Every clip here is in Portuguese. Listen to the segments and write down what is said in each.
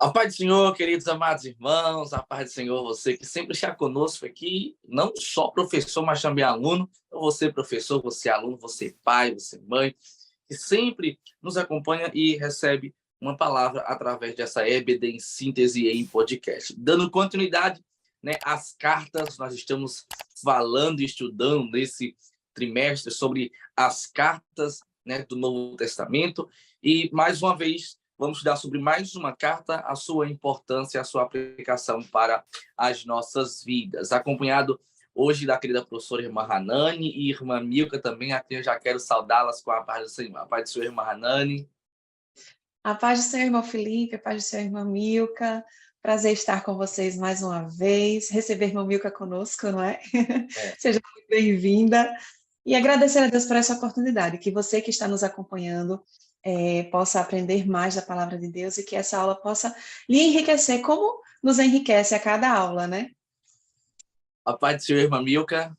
A paz do Senhor, queridos amados irmãos, a paz do Senhor, você que sempre está conosco aqui, não só professor, mas também aluno. Então, você professor, você aluno, você pai, você mãe, que sempre nos acompanha e recebe uma palavra através dessa EBD em síntese em podcast. Dando continuidade, né, às cartas, nós estamos falando e estudando nesse trimestre sobre as cartas, né, do Novo Testamento e, mais uma vez, vamos estudar sobre mais uma carta, a sua importância, a sua aplicação para as nossas vidas. Acompanhado hoje da querida professora irmã Hanani e irmã Milka também, a quem eu já quero saudá-las com a paz do Senhor. A paz do Senhor, irmã Hanani. A paz do Senhor, irmão Felipe, a paz do Senhor, irmã Milka. Prazer estar com vocês mais uma vez, receber a irmã Milka conosco, não é? Seja muito bem-vinda. E agradecer a Deus por essa oportunidade, que você que está nos acompanhando possa aprender mais da palavra de Deus e que essa aula possa lhe enriquecer, como nos enriquece a cada aula, né? A paz do Senhor, irmã Milka.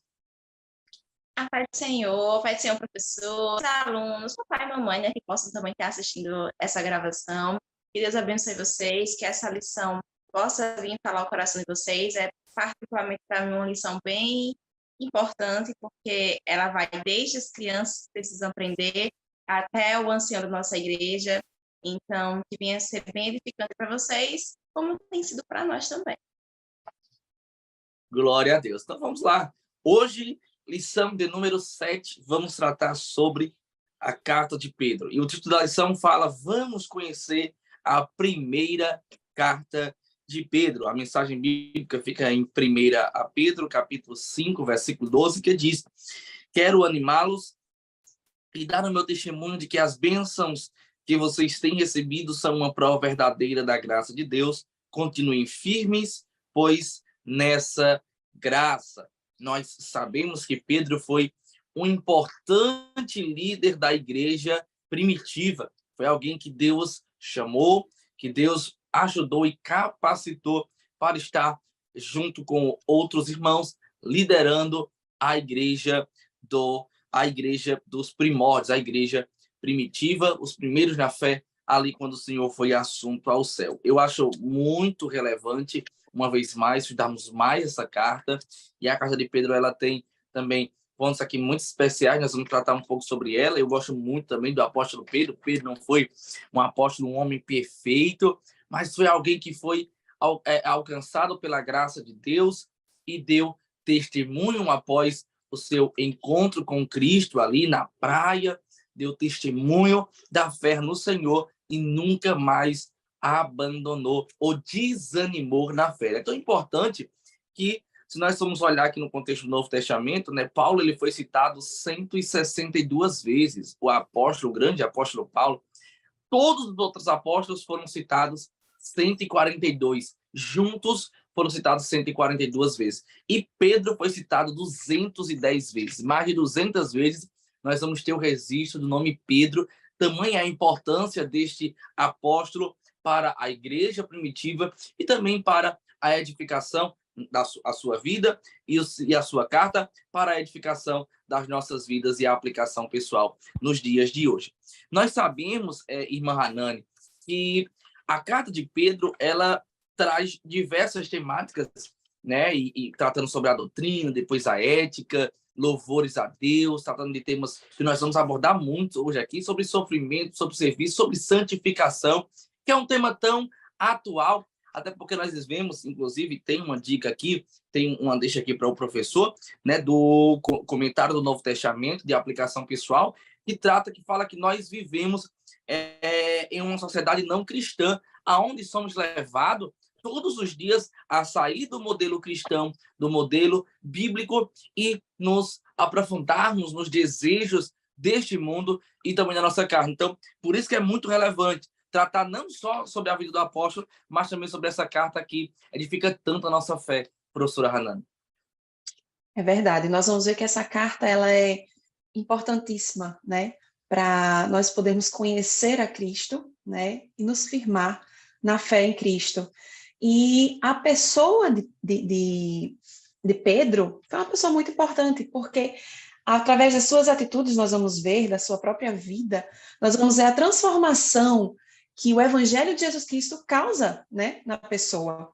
A paz do Senhor, professor, alunos, papai e mamãe, né, que possam também estar assistindo essa gravação. Que Deus abençoe vocês, que essa lição possa vir falar ao coração de vocês. É particularmente para mim uma lição bem importante, porque ela vai desde as crianças que precisam aprender até o ancião da nossa igreja. Então, que venha ser bem edificante para vocês, como tem sido para nós também. Glória a Deus. Então vamos lá. Hoje, lição de número 7, vamos tratar sobre a carta de Pedro. E o título da lição fala: vamos conhecer a primeira carta de Pedro. A mensagem bíblica fica em 1 a Pedro, capítulo 5, versículo 12, que diz: quero animá-los e dar o meu testemunho de que as bênçãos que vocês têm recebido são uma prova verdadeira da graça de Deus. Continuem firmes, pois nessa graça. Nós sabemos que Pedro foi um importante líder da igreja primitiva. Foi alguém que Deus chamou, que Deus ajudou e capacitou para estar junto com outros irmãos, liderando a igreja dos primórdios, a igreja primitiva, os primeiros na fé, ali quando o Senhor foi assunto ao céu. Eu acho muito relevante, uma vez mais, estudarmos mais essa carta, e a carta de Pedro, ela tem também pontos aqui muito especiais, nós vamos tratar um pouco sobre ela. Eu gosto muito também do apóstolo Pedro. Pedro não foi um apóstolo, um homem perfeito, mas foi alguém que foi alcançado pela graça de Deus e deu testemunho após o seu encontro com Cristo ali na praia, deu testemunho da fé no Senhor e nunca mais abandonou ou desanimou na fé. É tão importante que, se nós formos olhar aqui no contexto do Novo Testamento, né, Paulo ele foi citado 162 vezes, o apóstolo, o grande apóstolo Paulo. Todos os outros apóstolos foram citados 142. Juntos foram citados 142 vezes. E Pedro foi citado 210 vezes. Mais de 200 vezes nós vamos ter o registro do nome Pedro. Tamanha a importância deste apóstolo para a igreja primitiva e também para a edificação da sua vida e a sua carta para a edificação das nossas vidas e a aplicação pessoal nos dias de hoje. Nós sabemos, irmã Hanani, que a carta de Pedro, ela traz diversas temáticas, né? E tratando sobre a doutrina, depois a ética, louvores a Deus, tratando de temas que nós vamos abordar muito hoje aqui, sobre sofrimento, sobre serviço, sobre santificação, que é um tema tão atual, até porque nós vemos, inclusive, tem uma dica aqui, tem uma deixa aqui para o professor, né, do comentário do Novo Testamento, de aplicação pessoal, que fala que nós vivemos em uma sociedade não cristã, aonde somos levados todos os dias a sair do modelo cristão, do modelo bíblico e nos aprofundarmos nos desejos deste mundo e também da nossa carne. Então, por isso que é muito relevante tratar não só sobre a vida do apóstolo, mas também sobre essa carta que edifica tanto a nossa fé, professora Hanani. É verdade. Nós vamos ver que essa carta ela é importantíssima, né, para nós podermos conhecer a Cristo, né, e nos firmar na fé em Cristo. E a pessoa de Pedro foi uma pessoa muito importante, porque através das suas atitudes nós vamos ver, da sua própria vida, nós vamos ver a transformação que o Evangelho de Jesus Cristo causa, né, na pessoa.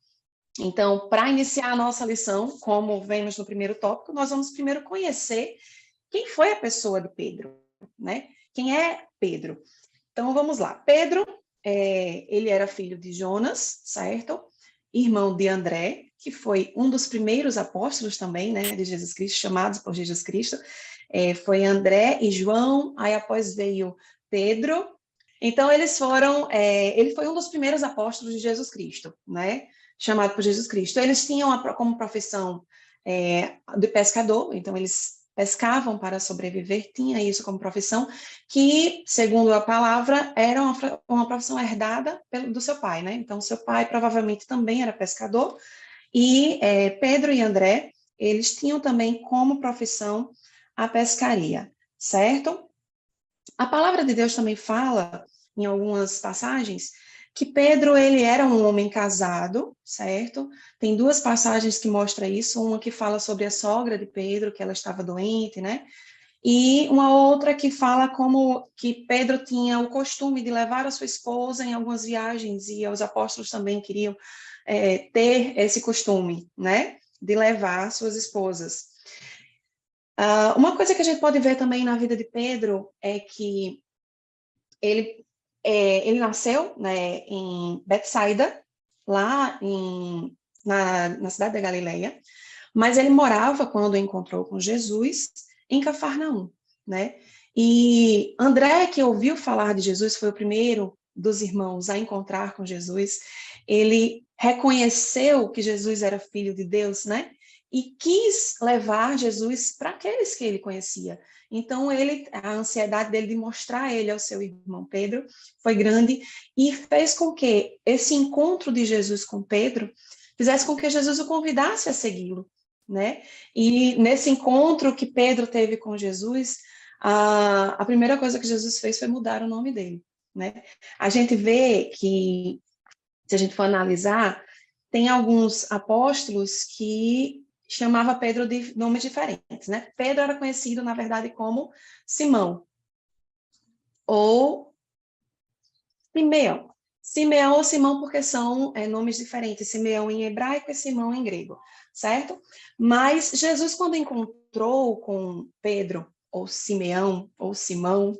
Então, para iniciar a nossa lição, como vemos no primeiro tópico, nós vamos primeiro conhecer quem foi a pessoa de Pedro, né? Quem é Pedro? Então, vamos lá. Pedro, ele era filho de Jonas, certo? Irmão de André, que foi um dos primeiros apóstolos também, né, de Jesus Cristo, chamados por Jesus Cristo. Foi André e João, aí após veio Pedro. Então, ele foi um dos primeiros apóstolos de Jesus Cristo, né? Chamado por Jesus Cristo. Eles tinham como profissão de pescador, então eles pescavam para sobreviver, tinha isso como profissão, que, segundo a palavra, era uma profissão herdada do seu pai, né? Então, seu pai provavelmente também era pescador, e Pedro e André, eles tinham também como profissão a pescaria, certo? A palavra de Deus também fala, em algumas passagens, que Pedro, ele era um homem casado, certo? Tem duas passagens que mostram isso, uma que fala sobre a sogra de Pedro, que ela estava doente, né? E uma outra que fala como que Pedro tinha o costume de levar a sua esposa em algumas viagens, e os apóstolos também queriam ter esse costume, né? De levar suas esposas. Uma coisa que a gente pode ver também na vida de Pedro é que ele nasceu, né, em Betsaida, lá na cidade da Galileia, mas ele morava, quando encontrou com Jesus, em Cafarnaum, né? E André, que ouviu falar de Jesus, foi o primeiro dos irmãos a encontrar com Jesus. Ele reconheceu que Jesus era filho de Deus, né? E quis levar Jesus para aqueles que ele conhecia. Então, a ansiedade dele de mostrar ele ao seu irmão Pedro foi grande e fez com que esse encontro de Jesus com Pedro fizesse com que Jesus o convidasse a segui-lo, né? E nesse encontro que Pedro teve com Jesus, a primeira coisa que Jesus fez foi mudar o nome dele, né? A gente vê que, se a gente for analisar, tem alguns apóstolos que chamava Pedro de nomes diferentes, né? Pedro era conhecido, na verdade, como Simão, ou Simeão. Simeão ou Simão, porque são nomes diferentes, Simeão em hebraico e Simão em grego, certo? Mas Jesus, quando encontrou com Pedro, ou Simeão, ou Simão,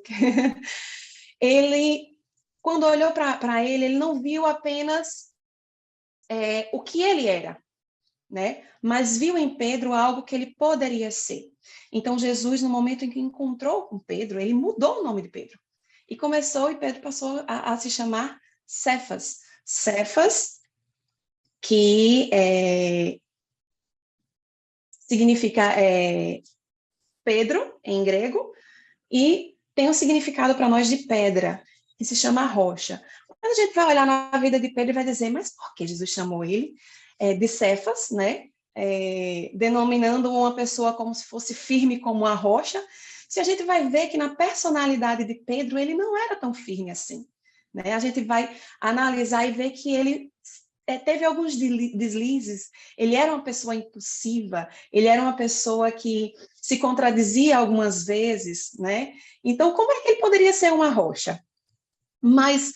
ele, quando olhou para ele não viu apenas o que ele era, né? Mas viu em Pedro algo que ele poderia ser. Então, Jesus, no momento em que encontrou com Pedro, ele mudou o nome de Pedro. E Pedro passou a se chamar Cefas. Cefas, que significa Pedro, em grego, e tem um significado para nós de pedra, que se chama rocha. Quando a gente vai olhar na vida de Pedro, vai dizer, mas por que Jesus chamou ele de Cefas, né? Denominando uma pessoa como se fosse firme como a rocha, se a gente vai ver que na personalidade de Pedro, ele não era tão firme assim, né? A gente vai analisar e ver que ele teve alguns deslizes, ele era uma pessoa impulsiva, ele era uma pessoa que se contradizia algumas vezes, né? Então, como é que ele poderia ser uma rocha? Mas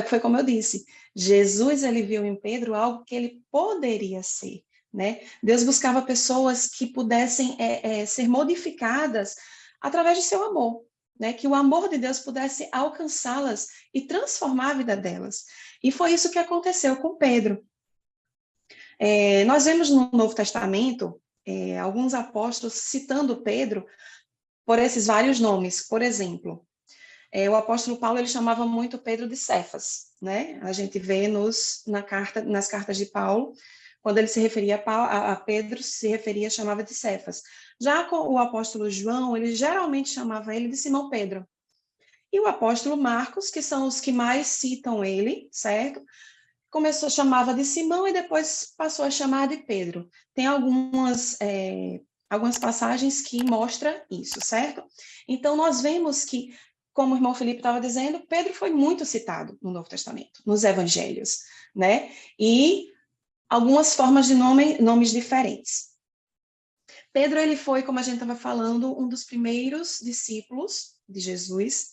foi como eu disse, Jesus, ele viu em Pedro algo que ele poderia ser, né? Deus buscava pessoas que pudessem ser modificadas através de seu amor, né? Que o amor de Deus pudesse alcançá-las e transformar a vida delas. E foi isso que aconteceu com Pedro. Nós vemos no Novo Testamento alguns apóstolos citando Pedro por esses vários nomes. Por exemplo, o apóstolo Paulo, ele chamava muito Pedro de Cefas, né? A gente vê nas cartas de Paulo, quando ele se referia a Pedro, chamava de Cefas. Já com o apóstolo João, ele geralmente chamava ele de Simão Pedro. E o apóstolo Marcos, que são os que mais citam ele, certo? Chamava de Simão e depois passou a chamar de Pedro. Tem algumas passagens que mostram isso, certo? Então, nós vemos que, como o irmão Felipe estava dizendo, Pedro foi muito citado no Novo Testamento, nos Evangelhos, né? E algumas formas de nomes diferentes. Pedro, ele foi, como a gente estava falando, um dos primeiros discípulos de Jesus,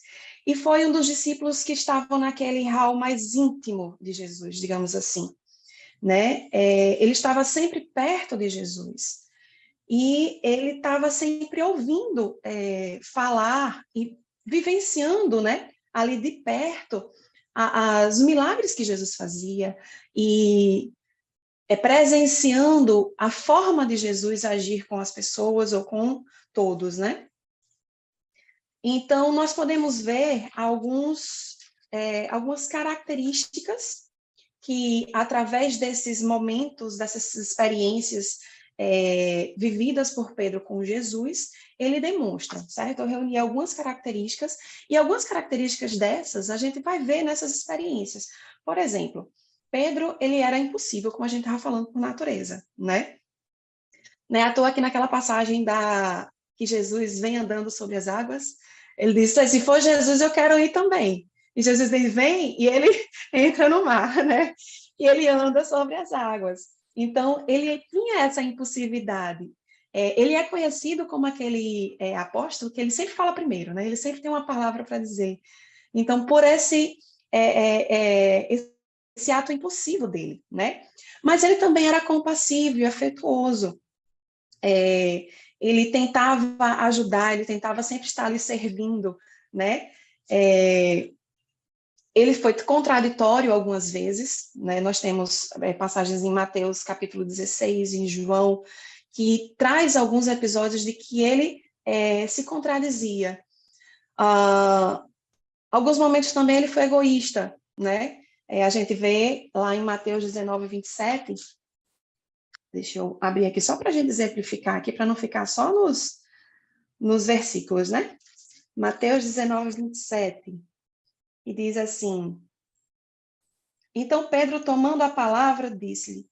e foi um dos discípulos que estavam naquele hall mais íntimo de Jesus, digamos assim, né? Ele estava sempre perto de Jesus, e ele estava sempre ouvindo falar e vivenciando, né, ali de perto, os milagres que Jesus fazia, e presenciando a forma de Jesus agir com as pessoas ou com todos, né? Então, nós podemos ver algumas características que, através desses momentos, dessas experiências vividas por Pedro com Jesus, ele demonstra, certo? Eu reuni algumas características, e algumas características dessas a gente vai ver nessas experiências. Por exemplo, Pedro, ele era impossível, como a gente estava falando, por natureza, né? Não é à toa que naquela passagem que Jesus vem andando sobre as águas, ele disse, se for Jesus, eu quero ir também. E Jesus vem e ele entra no mar, né? E ele anda sobre as águas. Então, ele tinha essa impulsividade. Ele é conhecido como aquele apóstolo que ele sempre fala primeiro, né? Ele sempre tem uma palavra para dizer. Então, por esse ato impulsivo dele, né? Mas ele também era compassivo e afetuoso. Ele tentava ajudar, ele tentava sempre estar ali servindo, né? Ele foi contraditório algumas vezes, né? Nós temos passagens em Mateus capítulo 16, em João, que traz alguns episódios de que ele se contradizia. Alguns momentos também ele foi egoísta, né? A gente vê lá em Mateus 19, 27, deixa eu abrir aqui só para a gente exemplificar aqui, para não ficar só nos versículos, né? Mateus 19, 27, e diz assim, então Pedro, tomando a palavra, disse-lhe,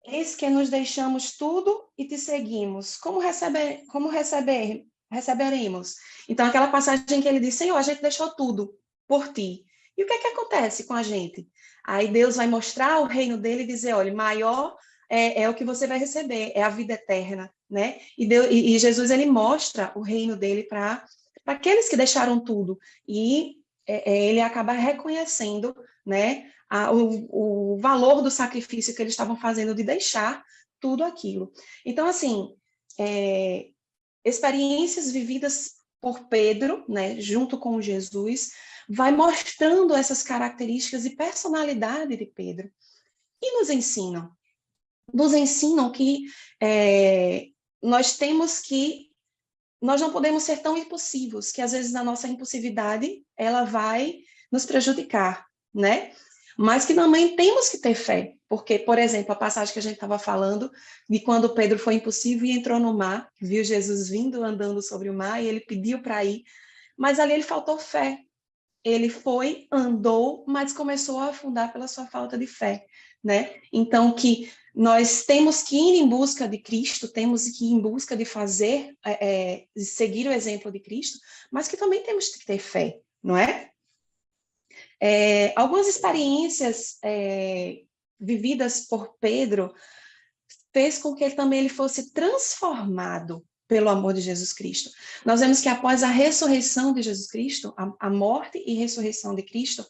eis que nos deixamos tudo e te seguimos. Como receberemos? Então, aquela passagem que ele diz, Senhor, a gente deixou tudo por ti. E o que é que acontece com a gente? Aí Deus vai mostrar o reino dele e dizer, olha, maior é o que você vai receber, é a vida eterna, né? E Jesus, ele mostra o reino dele para aqueles que deixaram tudo. E ele acaba reconhecendo, né, o valor do sacrifício que eles estavam fazendo de deixar tudo aquilo. Então, assim, experiências vividas por Pedro, né, junto com Jesus, vai mostrando essas características e personalidade de Pedro. E nos ensinam que nós não podemos ser tão impulsivos, que às vezes a nossa impulsividade, ela vai nos prejudicar, né? Mas que também temos que ter fé, porque, por exemplo, a passagem que a gente estava falando, de quando Pedro foi impulsivo e entrou no mar, viu Jesus vindo, andando sobre o mar, e ele pediu para ir, mas ali ele faltou fé. Ele foi, andou, mas começou a afundar pela sua falta de fé, né? Então, que nós temos que ir em busca de Cristo, temos que ir em busca de fazer, de seguir o exemplo de Cristo, mas que também temos que ter fé, não é? Algumas experiências vividas por Pedro fez com que ele fosse transformado pelo amor de Jesus Cristo. Nós vemos que após a ressurreição de Jesus Cristo, a morte e ressurreição de Cristo,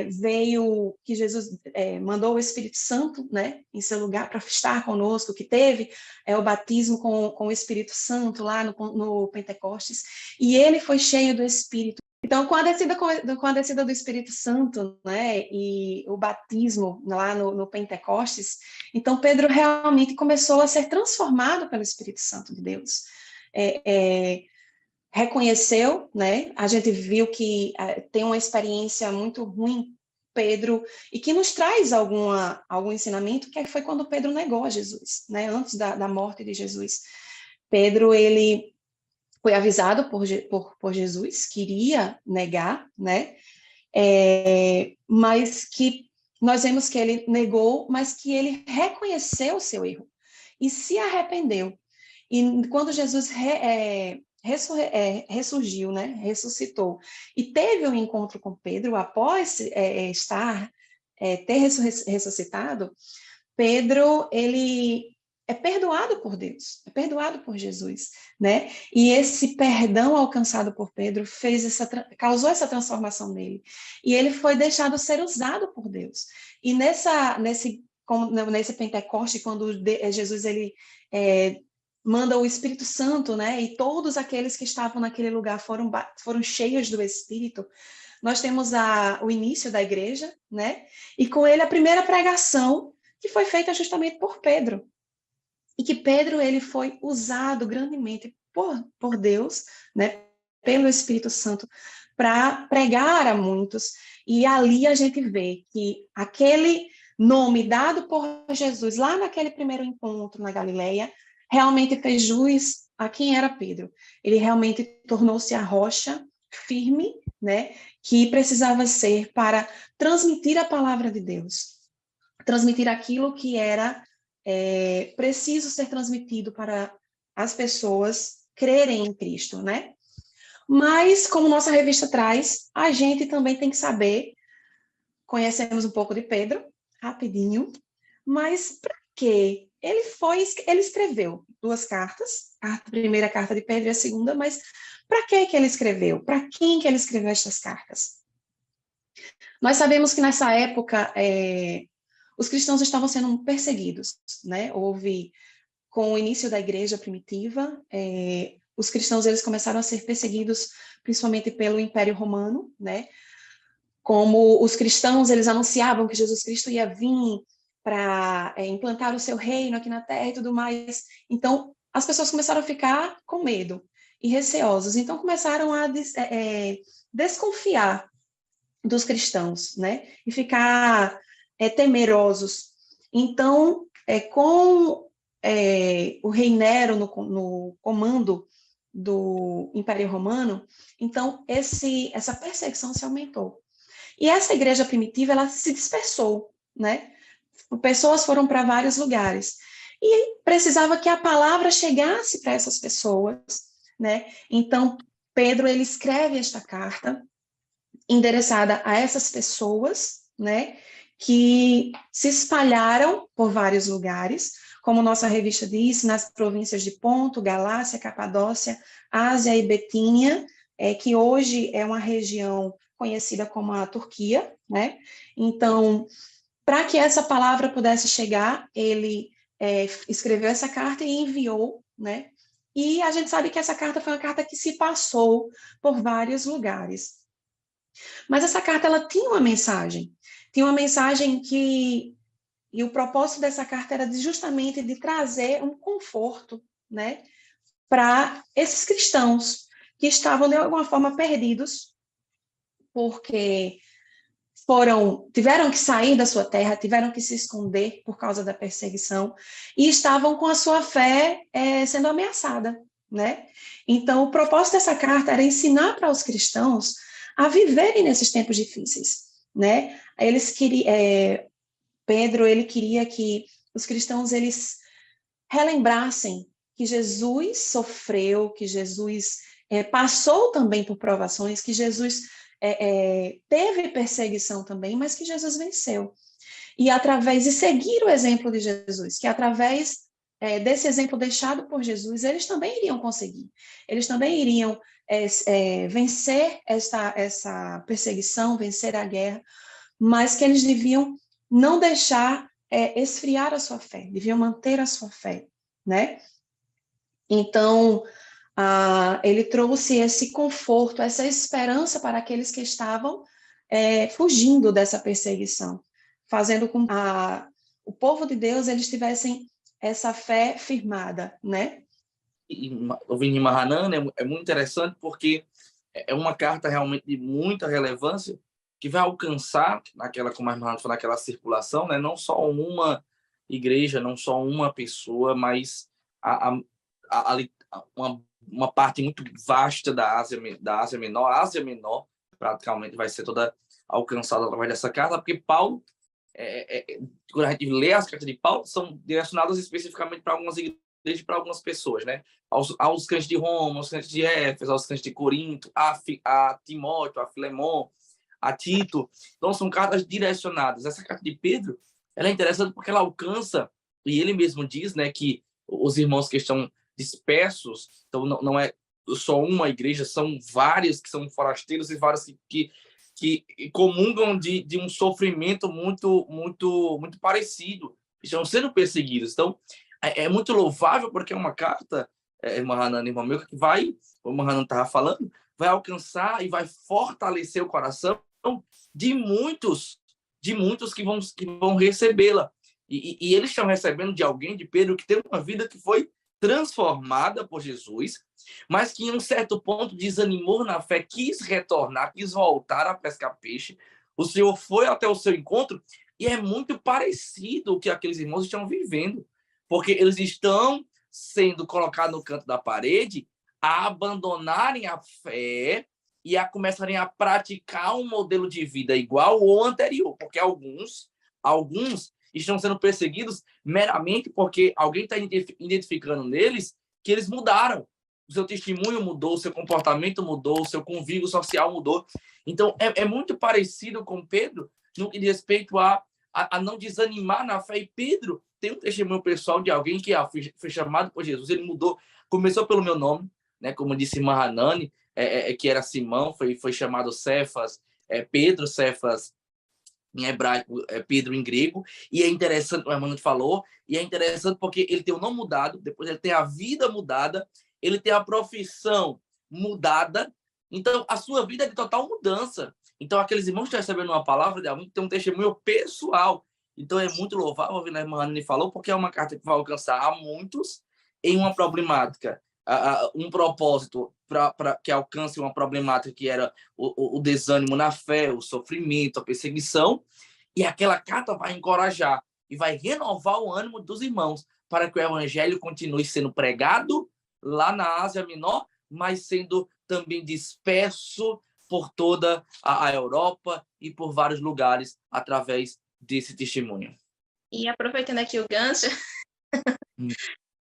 veio que Jesus mandou o Espírito Santo, né, em seu lugar para estar conosco, que teve o batismo com o Espírito Santo lá no Pentecostes, e ele foi cheio do Espírito. Então, com a descida do Espírito Santo, né, e o batismo lá no Pentecostes, então Pedro realmente começou a ser transformado pelo Espírito Santo de Deus. Reconheceu, né? A gente viu que tem uma experiência muito ruim, Pedro, e que nos traz algum ensinamento, que foi quando Pedro negou a Jesus, né? Antes da morte de Jesus. Pedro, ele foi avisado por Jesus que iria negar, né? Mas que nós vemos que ele negou, mas que ele reconheceu o seu erro e se arrependeu. E quando Jesus ressurgiu, né? Ressuscitou, e teve um encontro com Pedro após ter ressuscitado, Pedro, ele é perdoado por Deus, é perdoado por Jesus, né? E esse perdão alcançado por Pedro causou essa transformação nele. E ele foi deixado ser usado por Deus. E nesse Pentecoste, quando Jesus ele manda o Espírito Santo, né? E todos aqueles que estavam naquele lugar foram cheios do Espírito. Nós temos o início da igreja, né? E com ele a primeira pregação que foi feita justamente por Pedro. E que Pedro ele foi usado grandemente por Deus, né, pelo Espírito Santo, para pregar a muitos. E ali a gente vê que aquele nome dado por Jesus lá naquele primeiro encontro na Galileia realmente fez jus a quem era Pedro. Ele realmente tornou-se a rocha firme, né, que precisava ser para transmitir a palavra de Deus, transmitir aquilo que era preciso ser transmitido para as pessoas crerem em Cristo, né? Mas, como nossa revista traz, a gente também tem que saber, conhecemos um pouco de Pedro, rapidinho, mas para quê? Ele escreveu 2 cartas, a primeira carta de Pedro e a segunda, mas para que ele escreveu? Para quem que ele escreveu estas cartas? Nós sabemos que nessa época os cristãos estavam sendo perseguidos, né? Com o início da igreja primitiva, os cristãos eles começaram a ser perseguidos principalmente pelo Império Romano, né? Como os cristãos eles anunciavam que Jesus Cristo ia vir para implantar o seu reino aqui na Terra e tudo mais. Então, as pessoas começaram a ficar com medo e receosas. Então, começaram a desconfiar dos cristãos, né? E ficar temerosos. Então, com o rei Nero no comando do Império Romano, então essa perseguição se aumentou. E essa igreja primitiva, ela se dispersou, né? Pessoas foram para vários lugares. E precisava que a palavra chegasse para essas pessoas, né? Então, Pedro, ele escreve esta carta endereçada a essas pessoas, né, que se espalharam por vários lugares, como nossa revista diz, nas províncias de Ponto, Galácia, Capadócia, Ásia e Betínia, que hoje é uma região conhecida como a Turquia, né? Então, para que essa palavra pudesse chegar, ele escreveu essa carta e enviou, né? E a gente sabe que essa carta foi uma carta que se passou por vários lugares. Mas essa carta, ela tinha uma mensagem e o propósito dessa carta era justamente de trazer um conforto, né, para esses cristãos que estavam, de alguma forma, perdidos, porque tiveram que sair da sua terra, tiveram que se esconder por causa da perseguição, e estavam com a sua fé sendo ameaçada, né? Então, o propósito dessa carta era ensinar para os cristãos a viverem nesses tempos difíceis, né? Pedro, ele queria que os cristãos, eles relembrassem que Jesus sofreu, que Jesus passou também por provações, que Jesus teve perseguição também, mas que Jesus venceu. E através de seguir o exemplo de Jesus, que através desse exemplo deixado por Jesus, eles também iriam conseguir. Eles também iriam vencer essa perseguição, vencer a guerra, mas que eles deviam não deixar esfriar a sua fé, deviam manter a sua fé, né? Então, ele trouxe esse conforto, essa esperança para aqueles que estavam fugindo dessa perseguição, fazendo com que o povo de Deus eles tivessem essa fé firmada, né? E o Vini Mahanan é muito interessante porque é uma carta realmente de muita relevância que vai alcançar como a Mahanan falou, naquela circulação, né? Não só uma igreja, não só uma pessoa, mas uma parte muito vasta da Ásia Menor. A Ásia Menor praticamente vai ser toda alcançada através dessa carta, porque Paulo, quando a gente lê as cartas de Paulo, são direcionadas especificamente para algumas igrejas, para algumas pessoas, né? Aos crentes de Roma, aos crentes de Éfeso, aos crentes de Corinto, a Timóteo, a Filemon, a Tito. Então, são cartas direcionadas. Essa carta de Pedro, ela é interessante porque ela alcança E ele mesmo diz, né, que os irmãos que estão dispersos, então não é só uma igreja, são várias que são forasteiros e várias que comungam de um sofrimento muito parecido, estão sendo perseguidos. Então, é muito louvável, porque é uma carta, irmã Hanana e irmã Milka, que vai, como a Hanana estava falando, vai alcançar e vai fortalecer o coração de muitos que vão recebê-la. E eles estão recebendo de alguém, de Pedro, que tem uma vida que foi transformada por Jesus, mas que em um certo ponto desanimou na fé, quis retornar, quis voltar a pescar peixe. O Senhor foi até o seu encontro e é muito parecido o que aqueles irmãos estão vivendo, porque eles estão sendo colocados no canto da parede a abandonarem a fé e a começarem a praticar um modelo de vida igual ou anterior, porque alguns estão sendo perseguidos meramente porque alguém está identificando neles que eles mudaram. O seu testemunho mudou, o seu comportamento mudou, o seu convívio social mudou. Então, é muito parecido com Pedro no que diz respeito a não desanimar na fé. E Pedro tem um testemunho pessoal de alguém que foi chamado por Jesus. Ele mudou, começou pelo meu nome, né? Como disse irmã Hanani, que era Simão, foi chamado Cefas, Pedro, Cefas em hebraico, Pedro em grego, e é interessante, o irmão falou, e é interessante porque ele tem o nome mudado, depois ele tem a vida mudada, ele tem a profissão mudada, então a sua vida é de total mudança. Então aqueles irmãos estão recebendo uma palavra de alguém que tem um testemunho pessoal, então é muito louvável, a irmã Anne falou, porque é uma carta que vai alcançar a muitos em uma problemática, um propósito para que alcance uma problemática que era o desânimo na fé, o sofrimento, a perseguição, e aquela carta vai encorajar e vai renovar o ânimo dos irmãos para que o evangelho continue sendo pregado lá na Ásia Menor, mas sendo também disperso por toda a Europa e por vários lugares através desse testemunho. E aproveitando aqui o gancho,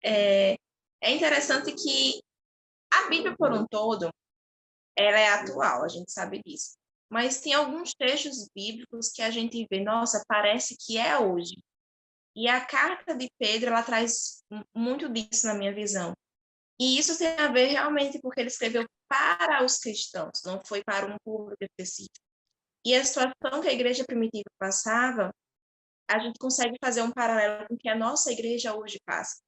é interessante que a Bíblia, por um todo, ela é atual, a gente sabe disso. Mas tem alguns trechos bíblicos que a gente vê, nossa, parece que é hoje. E a carta de Pedro, ela traz muito disso na minha visão. E isso tem a ver realmente porque ele escreveu para os cristãos, não foi para um público específico. E a situação que a igreja primitiva passava, a gente consegue fazer um paralelo com o que a nossa igreja hoje passa.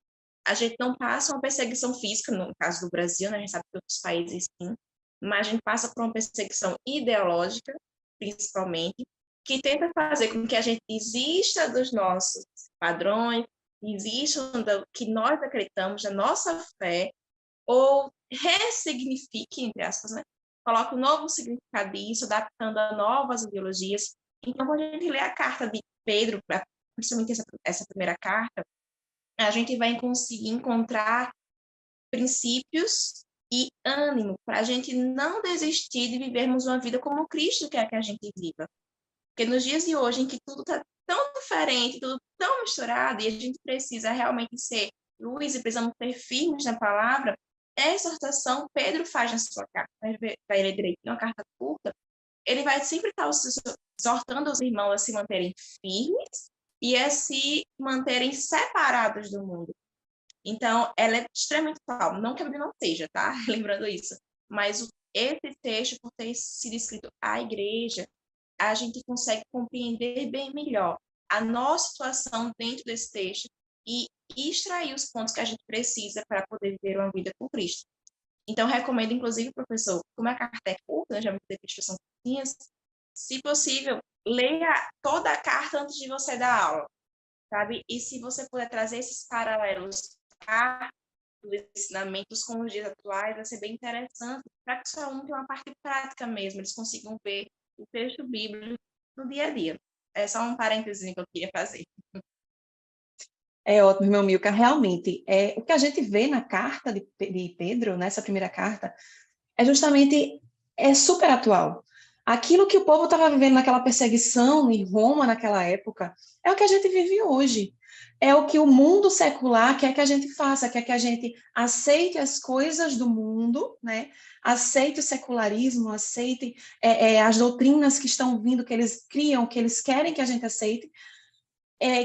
A gente não passa uma perseguição física, no caso do Brasil, né? A gente sabe que outros países sim, mas a gente passa por uma perseguição ideológica, principalmente, que tenta fazer com que a gente desista dos nossos padrões, desista do que nós acreditamos, da nossa fé, ou ressignifique, entre aspas, né? Coloque um novo significado disso, adaptando a novas ideologias. Então, quando a gente lê a carta de Pedro, principalmente essa primeira carta, a gente vai conseguir encontrar princípios e ânimo para a gente não desistir de vivermos uma vida como Cristo quer que a gente viva. Porque nos dias de hoje, em que tudo está tão diferente, tudo tão misturado, e a gente precisa realmente ser luz e precisamos ser firmes na palavra, essa exortação Pedro faz na sua carta. Para ele direitinho, uma carta curta, ele vai sempre estar exortando os irmãos a se manterem firmes e a se manterem separados do mundo. Então, ela é extremamente atual. Não que a Bíblia não seja, tá? Lembrando isso. Mas esse texto, por ter sido escrito à igreja, a gente consegue compreender bem melhor a nossa situação dentro desse texto e extrair os pontos que a gente precisa para poder viver uma vida com Cristo. Então, recomendo, inclusive, professor, como a carta é curta, já me dei são curtinhas, se possível, leia toda a carta antes de você dar aula, sabe? E se você puder trazer esses paralelos dos ensinamentos com os dias atuais, vai ser bem interessante para que os alunos tenham uma parte prática mesmo, eles consigam ver o texto bíblico no dia a dia. É só um parênteses que eu queria fazer. É ótimo, irmão Milka. Realmente, o que a gente vê na carta de Pedro, nessa primeira carta, é justamente super atual. Aquilo que o povo estava vivendo naquela perseguição em Roma naquela época é o que a gente vive hoje. É o que o mundo secular quer que a gente faça, quer que a gente aceite as coisas do mundo, né? Aceite o secularismo, aceite as doutrinas que estão vindo, que eles criam, que eles querem que a gente aceite,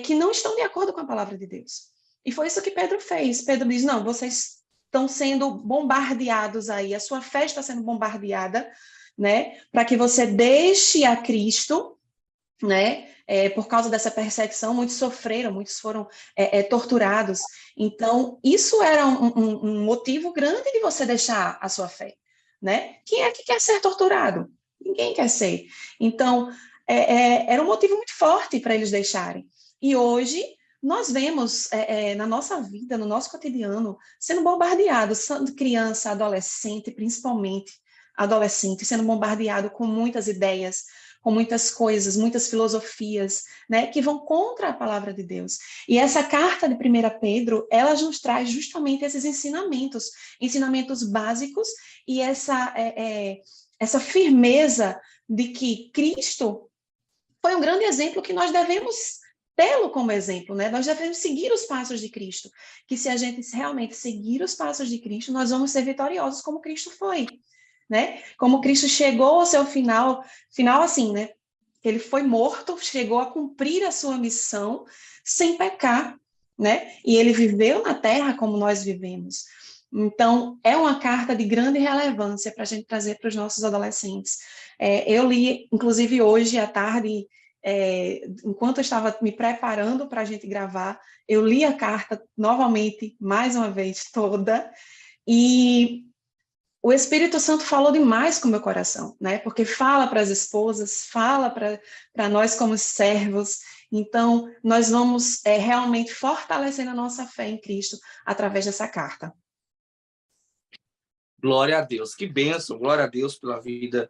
que não estão de acordo com a palavra de Deus. E foi isso que Pedro fez. Pedro diz, não, vocês estão sendo bombardeados aí, a sua fé está sendo bombardeada, né, para que você deixe a Cristo, né, por causa dessa perseguição, muitos sofreram, muitos foram torturados. Então, isso era um motivo grande de você deixar a sua fé, né? Quem é que quer ser torturado? Ninguém quer ser. Então, era um motivo muito forte para eles deixarem. E hoje, nós vemos na nossa vida, no nosso cotidiano, sendo bombardeados, criança, adolescente, principalmente adolescente, sendo bombardeado com muitas ideias, com muitas coisas, muitas filosofias, né, que vão contra a palavra de Deus. E essa carta de 1 Pedro, ela nos traz justamente esses ensinamentos básicos e essa firmeza de que Cristo foi um grande exemplo que nós devemos tê-lo como exemplo, né? Nós devemos seguir os passos de Cristo, que se a gente realmente seguir os passos de Cristo, nós vamos ser vitoriosos como Cristo foi, né? Como Cristo chegou ao seu final assim, né? Ele foi morto, chegou a cumprir a sua missão sem pecar, né? E ele viveu na terra como nós vivemos. Então, é uma carta de grande relevância para a gente trazer para os nossos adolescentes. Eu li, inclusive, hoje à tarde, enquanto eu estava me preparando para a gente gravar, eu li a carta novamente, mais uma vez, toda, e o Espírito Santo falou demais com o meu coração, né? Porque fala para as esposas, fala para nós como servos. Então, nós vamos realmente fortalecendo a nossa fé em Cristo através dessa carta. Glória a Deus, que bênção, glória a Deus pela vida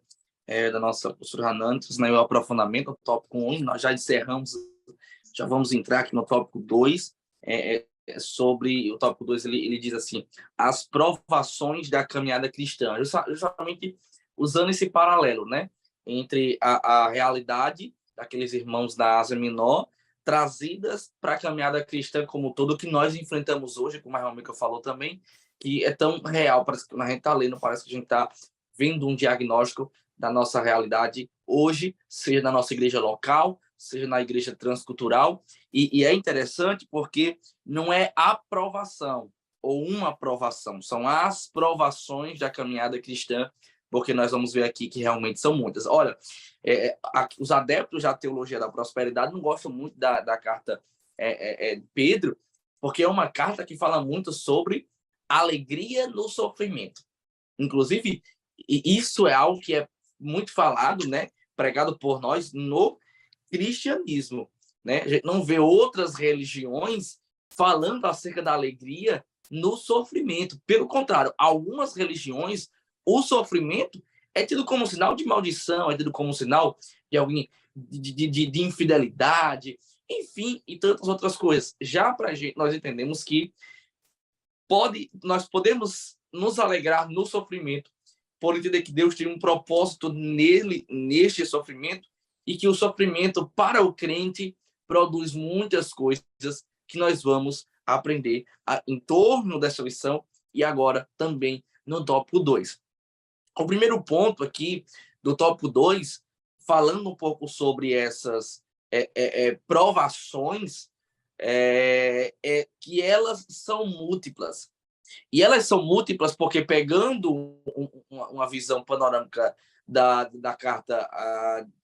da nossa pastora Hanantes, né? O aprofundamento do tópico 1, nós já encerramos, já vamos entrar aqui no tópico 2, sobre o tópico 2, ele diz assim, as provações da caminhada cristã, justamente usando esse paralelo, né, entre a realidade daqueles irmãos da Ásia Menor, trazidas para a caminhada cristã como todo que nós enfrentamos hoje, como a irmã Mica falou também, que é tão real, parece que quando a gente está lendo, parece que a gente está vendo um diagnóstico da nossa realidade hoje, seja na nossa igreja local, seja na igreja transcultural, e é interessante porque não é aprovação ou uma aprovação, são as provações da caminhada cristã, porque nós vamos ver aqui que realmente são muitas. Olha, os adeptos da teologia da prosperidade não gostam muito da carta de Pedro, porque é uma carta que fala muito sobre alegria no sofrimento. Inclusive, isso é algo que é muito falado, né, pregado por nós no cristianismo, né? A gente não vê outras religiões falando acerca da alegria no sofrimento. Pelo contrário, algumas religiões, o sofrimento é tido como sinal de maldição, é tido como sinal de alguém de infidelidade, enfim, e tantas outras coisas. Já para a gente, nós entendemos que nós podemos nos alegrar no sofrimento, por entender que Deus tem um propósito neste sofrimento, e que o sofrimento para o crente produz muitas coisas que nós vamos aprender em torno dessa lição e agora também no tópico 2. O primeiro ponto aqui do tópico 2, falando um pouco sobre essas provações, que elas são múltiplas. E elas são múltiplas porque, pegando uma visão panorâmica da carta,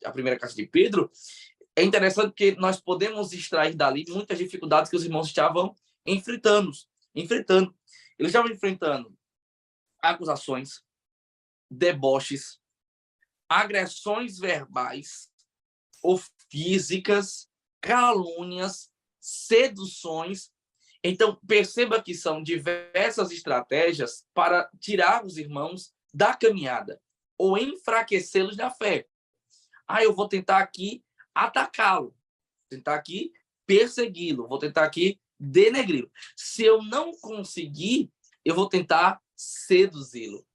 a primeira carta de Pedro, é interessante porque nós podemos extrair dali muitas dificuldades que os irmãos estavam enfrentando. Eles estavam enfrentando acusações, deboches, agressões verbais ou físicas, calúnias, seduções. Então, perceba que são diversas estratégias para tirar os irmãos da caminhada ou enfraquecê-los na fé. Eu vou tentar aqui atacá-lo, vou tentar aqui persegui-lo, vou tentar aqui denegri-lo. Se eu não conseguir, eu vou tentar seduzi-lo.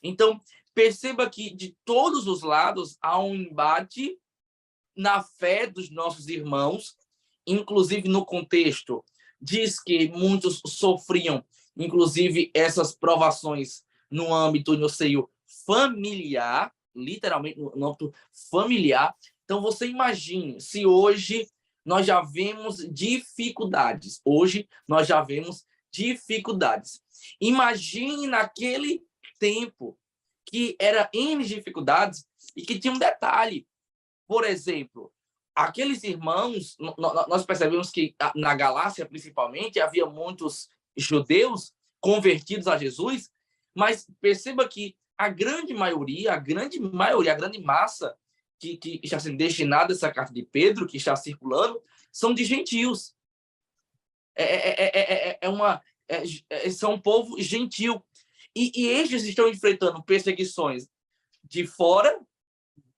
Então, perceba que de todos os lados há um embate na fé dos nossos irmãos, inclusive no contexto, diz que muitos sofriam, inclusive, essas provações no âmbito, no seio familiar, literalmente no âmbito familiar. Então, você imagine se hoje nós já vemos dificuldades. Hoje, nós já vemos dificuldades. Imagine naquele tempo que era N dificuldades e que tinha um detalhe. Por exemplo, aqueles irmãos, nós percebemos que na Galácia, principalmente, havia muitos judeus convertidos a Jesus, mas perceba que a grande maioria, a grande massa que está sendo destinada a essa carta de Pedro, que está circulando, são de gentios. São um povo gentil. E estes estão enfrentando perseguições de fora,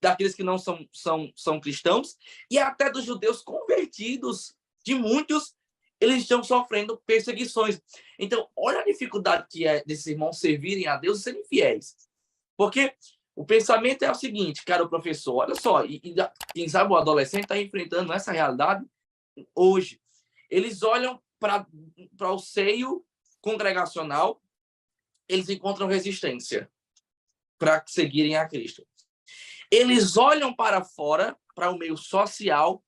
daqueles que não são cristãos, e até dos judeus convertidos, de muitos, eles estão sofrendo perseguições. Então, olha a dificuldade que é desses irmãos servirem a Deus e serem fiéis. Porque o pensamento é o seguinte, cara, o professor, olha só, quem sabe o adolescente está enfrentando essa realidade hoje. Eles olham para o seio congregacional, eles encontram resistência para seguirem a Cristo. Eles olham para fora, para o meio social,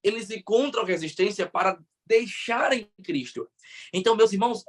eles encontram resistência para deixarem Cristo. Então, meus irmãos,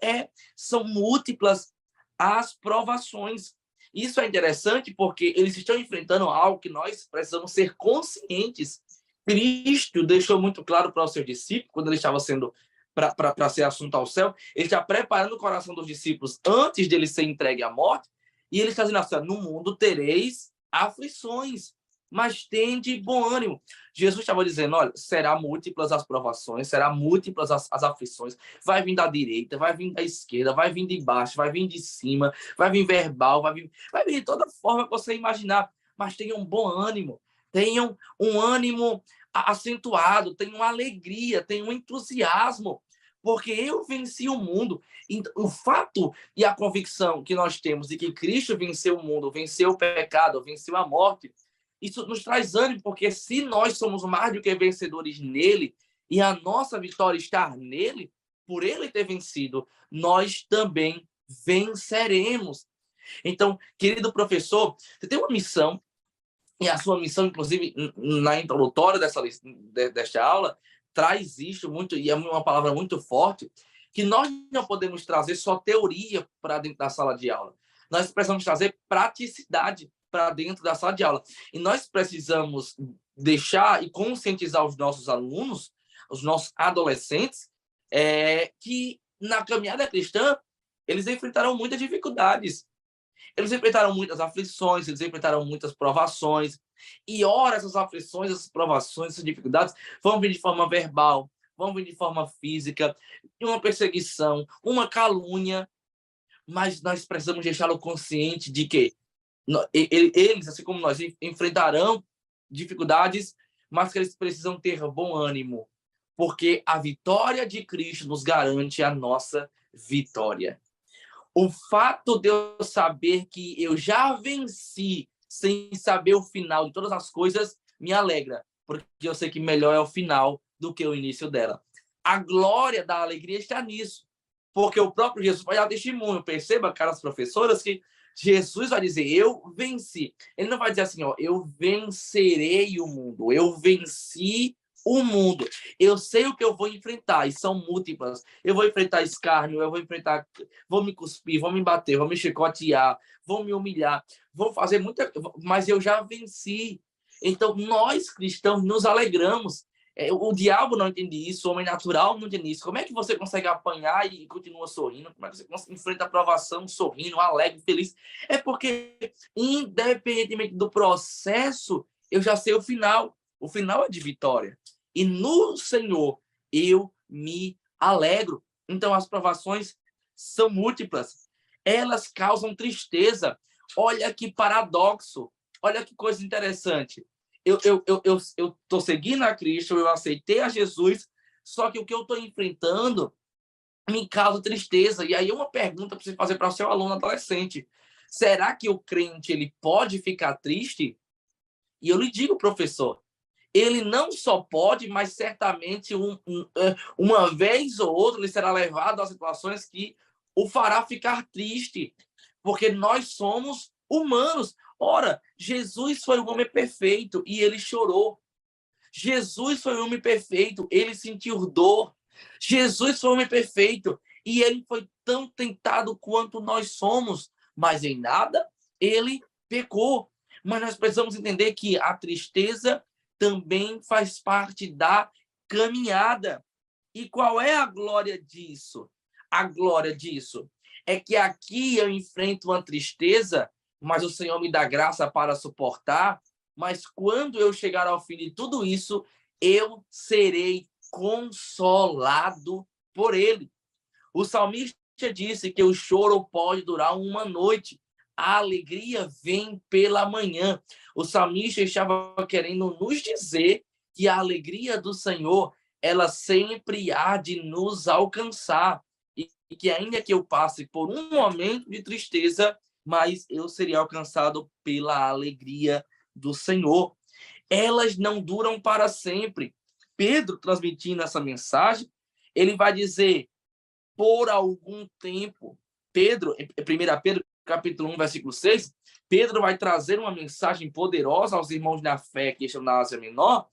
são múltiplas as provações. Isso é interessante porque eles estão enfrentando algo que nós precisamos ser conscientes. Cristo deixou muito claro para os seus discípulos, quando ele estava sendo para ser assunto ao céu, ele está preparando o coração dos discípulos antes dele ser entregue à morte, e ele está dizendo assim, no mundo tereis aflições, mas tende bom ânimo. Jesus estava dizendo, olha, será múltiplas as provações, será múltiplas as aflições, vai vir da direita, vai vir da esquerda, vai vir de baixo, vai vir de cima, vai vir verbal, vai vir de toda forma que você imaginar, mas tenham bom ânimo, tenham um ânimo acentuado, tenham alegria, tenham entusiasmo, porque eu venci o mundo. O fato e a convicção que nós temos de que Cristo venceu o mundo, venceu o pecado, venceu a morte, isso nos traz ânimo, porque se nós somos mais do que vencedores nele, e a nossa vitória está nele, por ele ter vencido, nós também venceremos. Então, querido professor, você tem uma missão, e a sua missão, inclusive, na introdutória desta aula, traz isso muito, e é uma palavra muito forte, que nós não podemos trazer só teoria para dentro da sala de aula. Nós precisamos trazer praticidade para dentro da sala de aula. E nós precisamos deixar e conscientizar os nossos alunos, os nossos adolescentes, que na caminhada cristã, eles enfrentarão muitas dificuldades. Eles enfrentaram muitas aflições, eles enfrentaram muitas provações. E, ora, essas aflições, essas provações, essas dificuldades vão vir de forma verbal, vão vir de forma física, uma perseguição, uma calúnia. Mas nós precisamos deixá-lo consciente de que eles, assim como nós, enfrentarão dificuldades, mas que eles precisam ter bom ânimo, porque a vitória de Cristo nos garante a nossa vitória. O fato de eu saber que eu já venci sem saber o final de todas as coisas me alegra, porque eu sei que melhor é o final do que o início dela. A glória da alegria está nisso, porque o próprio Jesus vai dar testemunho. Perceba, caras professoras, que Jesus vai dizer, eu venci. Ele não vai dizer assim, eu vencerei o mundo, eu venci o mundo. Eu sei o que eu vou enfrentar, e são múltiplas. Eu vou enfrentar escárnio, vou me cuspir, vou me bater, vou me chicotear, vou me humilhar, vou fazer muita... Mas eu já venci. Então, nós cristãos nos alegramos. O diabo não entende isso, o homem natural não entende isso. Como é que você consegue apanhar e continua sorrindo? Como é que você enfrenta a provação sorrindo, alegre, feliz? É porque, independentemente do processo, eu já sei o final. O final é de vitória. E no Senhor eu me alegro. Então, as provações são múltiplas. Elas causam tristeza. Olha que paradoxo. Olha que coisa interessante. Eu estou seguindo a Cristo, eu aceitei a Jesus, só que o que eu estou enfrentando me causa tristeza. E aí uma pergunta para você fazer para o seu aluno adolescente. Será que o crente ele pode ficar triste? E eu lhe digo, professor, ele não só pode, mas certamente uma vez ou outra ele será levado a situações que o fará ficar triste, porque nós somos humanos. Ora, Jesus foi um homem perfeito e ele chorou. Jesus foi um homem perfeito, ele sentiu dor. Jesus foi um homem perfeito e ele foi tão tentado quanto nós somos, mas em nada ele pecou. Mas nós precisamos entender que a tristeza também faz parte da caminhada. E qual é a glória disso? A glória disso é que aqui eu enfrento uma tristeza, mas o Senhor me dá graça para suportar. Mas quando eu chegar ao fim de tudo isso, eu serei consolado por Ele. O salmista disse que o choro pode durar uma noite, a alegria vem pela manhã. O salmista estava querendo nos dizer que a alegria do Senhor, ela sempre há de nos alcançar. E que ainda que eu passe por um momento de tristeza, mas eu seria alcançado pela alegria do Senhor. Elas não duram para sempre. Pedro, transmitindo essa mensagem, ele vai dizer, por algum tempo. Pedro, em 1 Pedro, capítulo 1, versículo 6, Pedro vai trazer uma mensagem poderosa aos irmãos da fé que estão na Ásia Menor,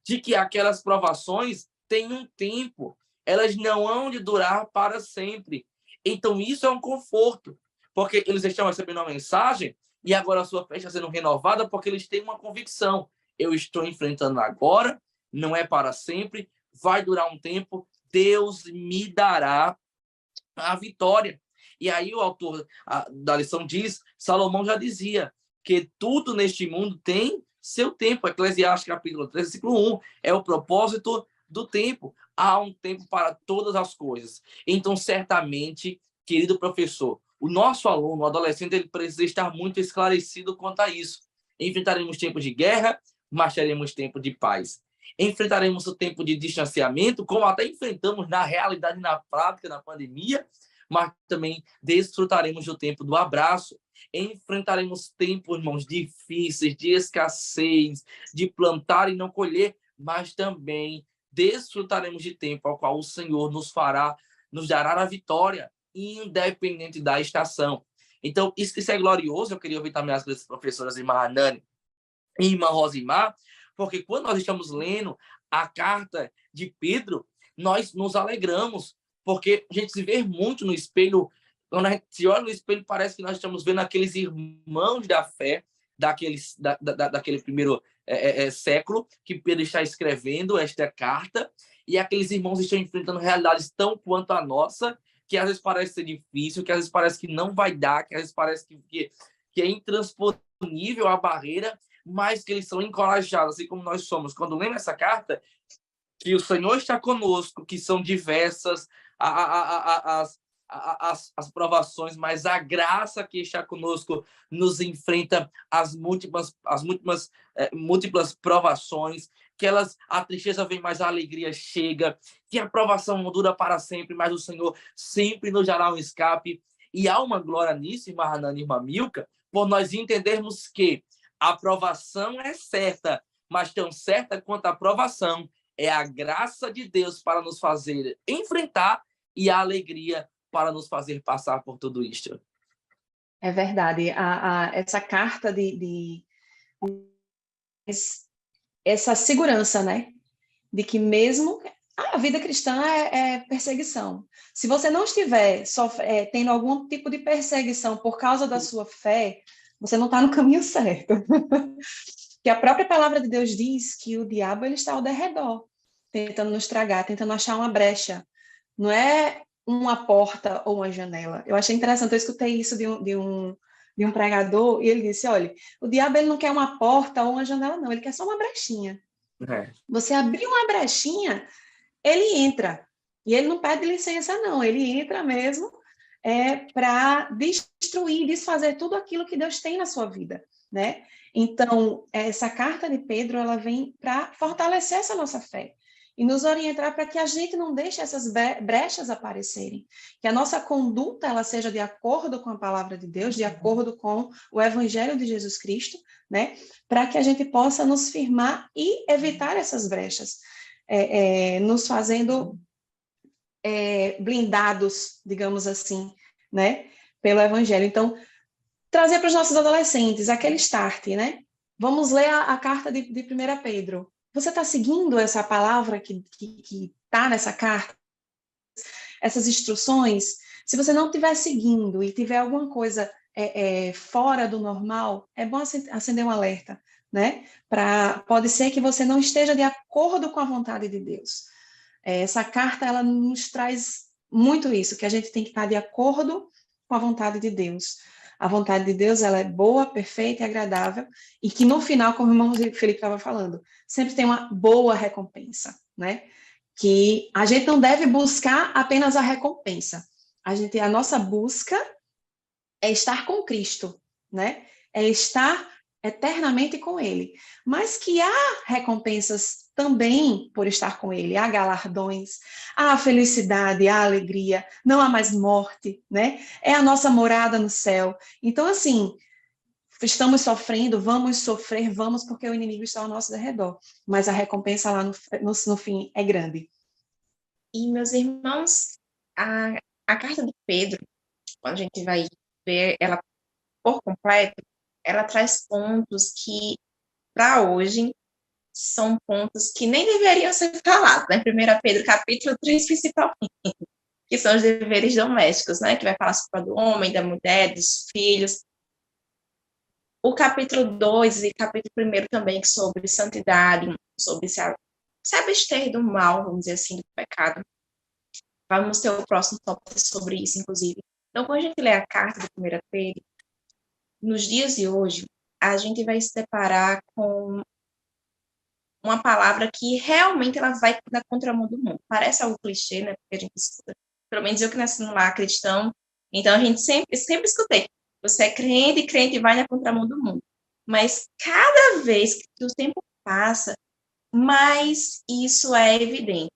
de que aquelas provações têm um tempo, elas não hão de durar para sempre. Então, isso é um conforto, porque eles estão recebendo uma mensagem e agora a sua fé está sendo renovada porque eles têm uma convicção. Eu estou enfrentando agora, não é para sempre, vai durar um tempo, Deus me dará a vitória. E aí o autor da lição diz, Salomão já dizia, que tudo neste mundo tem seu tempo. Eclesiastes capítulo 3, versículo 1, é o propósito do tempo. Há um tempo para todas as coisas. Então, certamente, querido professor, o nosso aluno, o adolescente, ele precisa estar muito esclarecido quanto a isso. Enfrentaremos tempos de guerra, mas teremos tempo de paz. Enfrentaremos o tempo de distanciamento, como até enfrentamos na realidade, na prática, na pandemia, mas também desfrutaremos do tempo do abraço. Enfrentaremos tempos, irmãos, difíceis, de escassez, de plantar e não colher, mas também desfrutaremos de tempo ao qual o Senhor nos dará a vitória, independente da estação. Então, isso é glorioso. Eu queria ouvir também as professoras irmã Anani e irmã Rosimar, porque quando nós estamos lendo a carta de Pedro, nós nos alegramos, porque a gente se vê muito no espelho. Quando a gente se olha no espelho, parece que nós estamos vendo aqueles irmãos da fé, daquele primeiro século, que Pedro está escrevendo esta carta, e aqueles irmãos estão enfrentando realidades tão quanto a nossa, que às vezes parece ser difícil, que às vezes parece que não vai dar, que às vezes parece que é intransponível a barreira, mas que eles são encorajados, assim como nós somos. Quando lemos essa carta, que o Senhor está conosco, que são diversas as provações, mas a graça que está conosco nos enfrenta as múltiplas provações, que a tristeza vem, mas a alegria chega, que a provação não dura para sempre, mas o Senhor sempre nos dará um escape. E há uma glória nisso, irmã Hanana e irmã Milka, por nós entendermos que a aprovação é certa, mas tão certa quanto a aprovação é a graça de Deus para nos fazer enfrentar e a alegria para nos fazer passar por tudo isto. É verdade. Essa carta essa segurança, né? De que mesmo a vida cristã é perseguição. Se você não estiver tendo algum tipo de perseguição por causa da sua fé, você não está no caminho certo. Que a própria palavra de Deus diz que o diabo ele está ao derredor, tentando nos tragar, tentando achar uma brecha. Não é uma porta ou uma janela. Eu achei interessante, eu escutei isso de um pregador, e ele disse, olha, o diabo ele não quer uma porta ou uma janela, não, ele quer só uma brechinha. Você abrir uma brechinha, ele entra. E ele não pede licença, não. Ele entra mesmo para destruir, desfazer tudo aquilo que Deus tem na sua vida, né? Então, essa carta de Pedro, ela vem para fortalecer essa nossa fé e nos orientar para que a gente não deixe essas brechas aparecerem, que a nossa conduta ela seja de acordo com a palavra de Deus, de acordo com o Evangelho de Jesus Cristo, né? Para que a gente possa nos firmar e evitar essas brechas, nos fazendo blindados, digamos assim, né? Pelo Evangelho. Então, trazer para os nossos adolescentes aquele start, né? Vamos ler a carta de 1 Pedro. Você está seguindo essa palavra que está nessa carta, essas instruções? Se você não estiver seguindo e tiver alguma coisa fora do normal, é bom acender um alerta, né? Pode ser que você não esteja de acordo com a vontade de Deus. Essa carta, ela nos traz muito isso, que a gente tem que estar de acordo com a vontade de Deus. A vontade de Deus, ela é boa, perfeita e agradável, e que no final, como o irmão Felipe estava falando, sempre tem uma boa recompensa, né? Que a gente não deve buscar apenas a recompensa. A nossa busca é estar com Cristo, né? É estar eternamente com Ele. Mas que há recompensas também por estar com Ele, há galardões, há felicidade, há alegria, não há mais morte, né? É a nossa morada no céu. Então, assim, estamos sofrendo, vamos sofrer, vamos, porque o inimigo está ao nosso redor. Mas a recompensa lá no fim é grande. E, meus irmãos, a carta de Pedro, quando a gente vai ver ela por completo, ela traz pontos que, para hoje, são pontos que nem deveriam ser falados, né? 1 Pedro, capítulo 3, principalmente, que são os deveres domésticos, né? Que vai falar sobre o do homem, da mulher, dos filhos. O capítulo 2 e capítulo 1 também, sobre santidade, sobre se abster do mal, vamos dizer assim, do pecado. Vamos ter o próximo tópico sobre isso, inclusive. Então, quando a gente lê a carta de 1 Pedro, nos dias de hoje, a gente vai se deparar com uma palavra que realmente ela vai na contramão do mundo. Parece algo clichê, né? Porque a gente escuta. Pelo menos eu que nasci num lar cristão, então a gente sempre escutei. Você é crente e vai na contramão do mundo. Mas cada vez que o tempo passa, mais isso é evidente.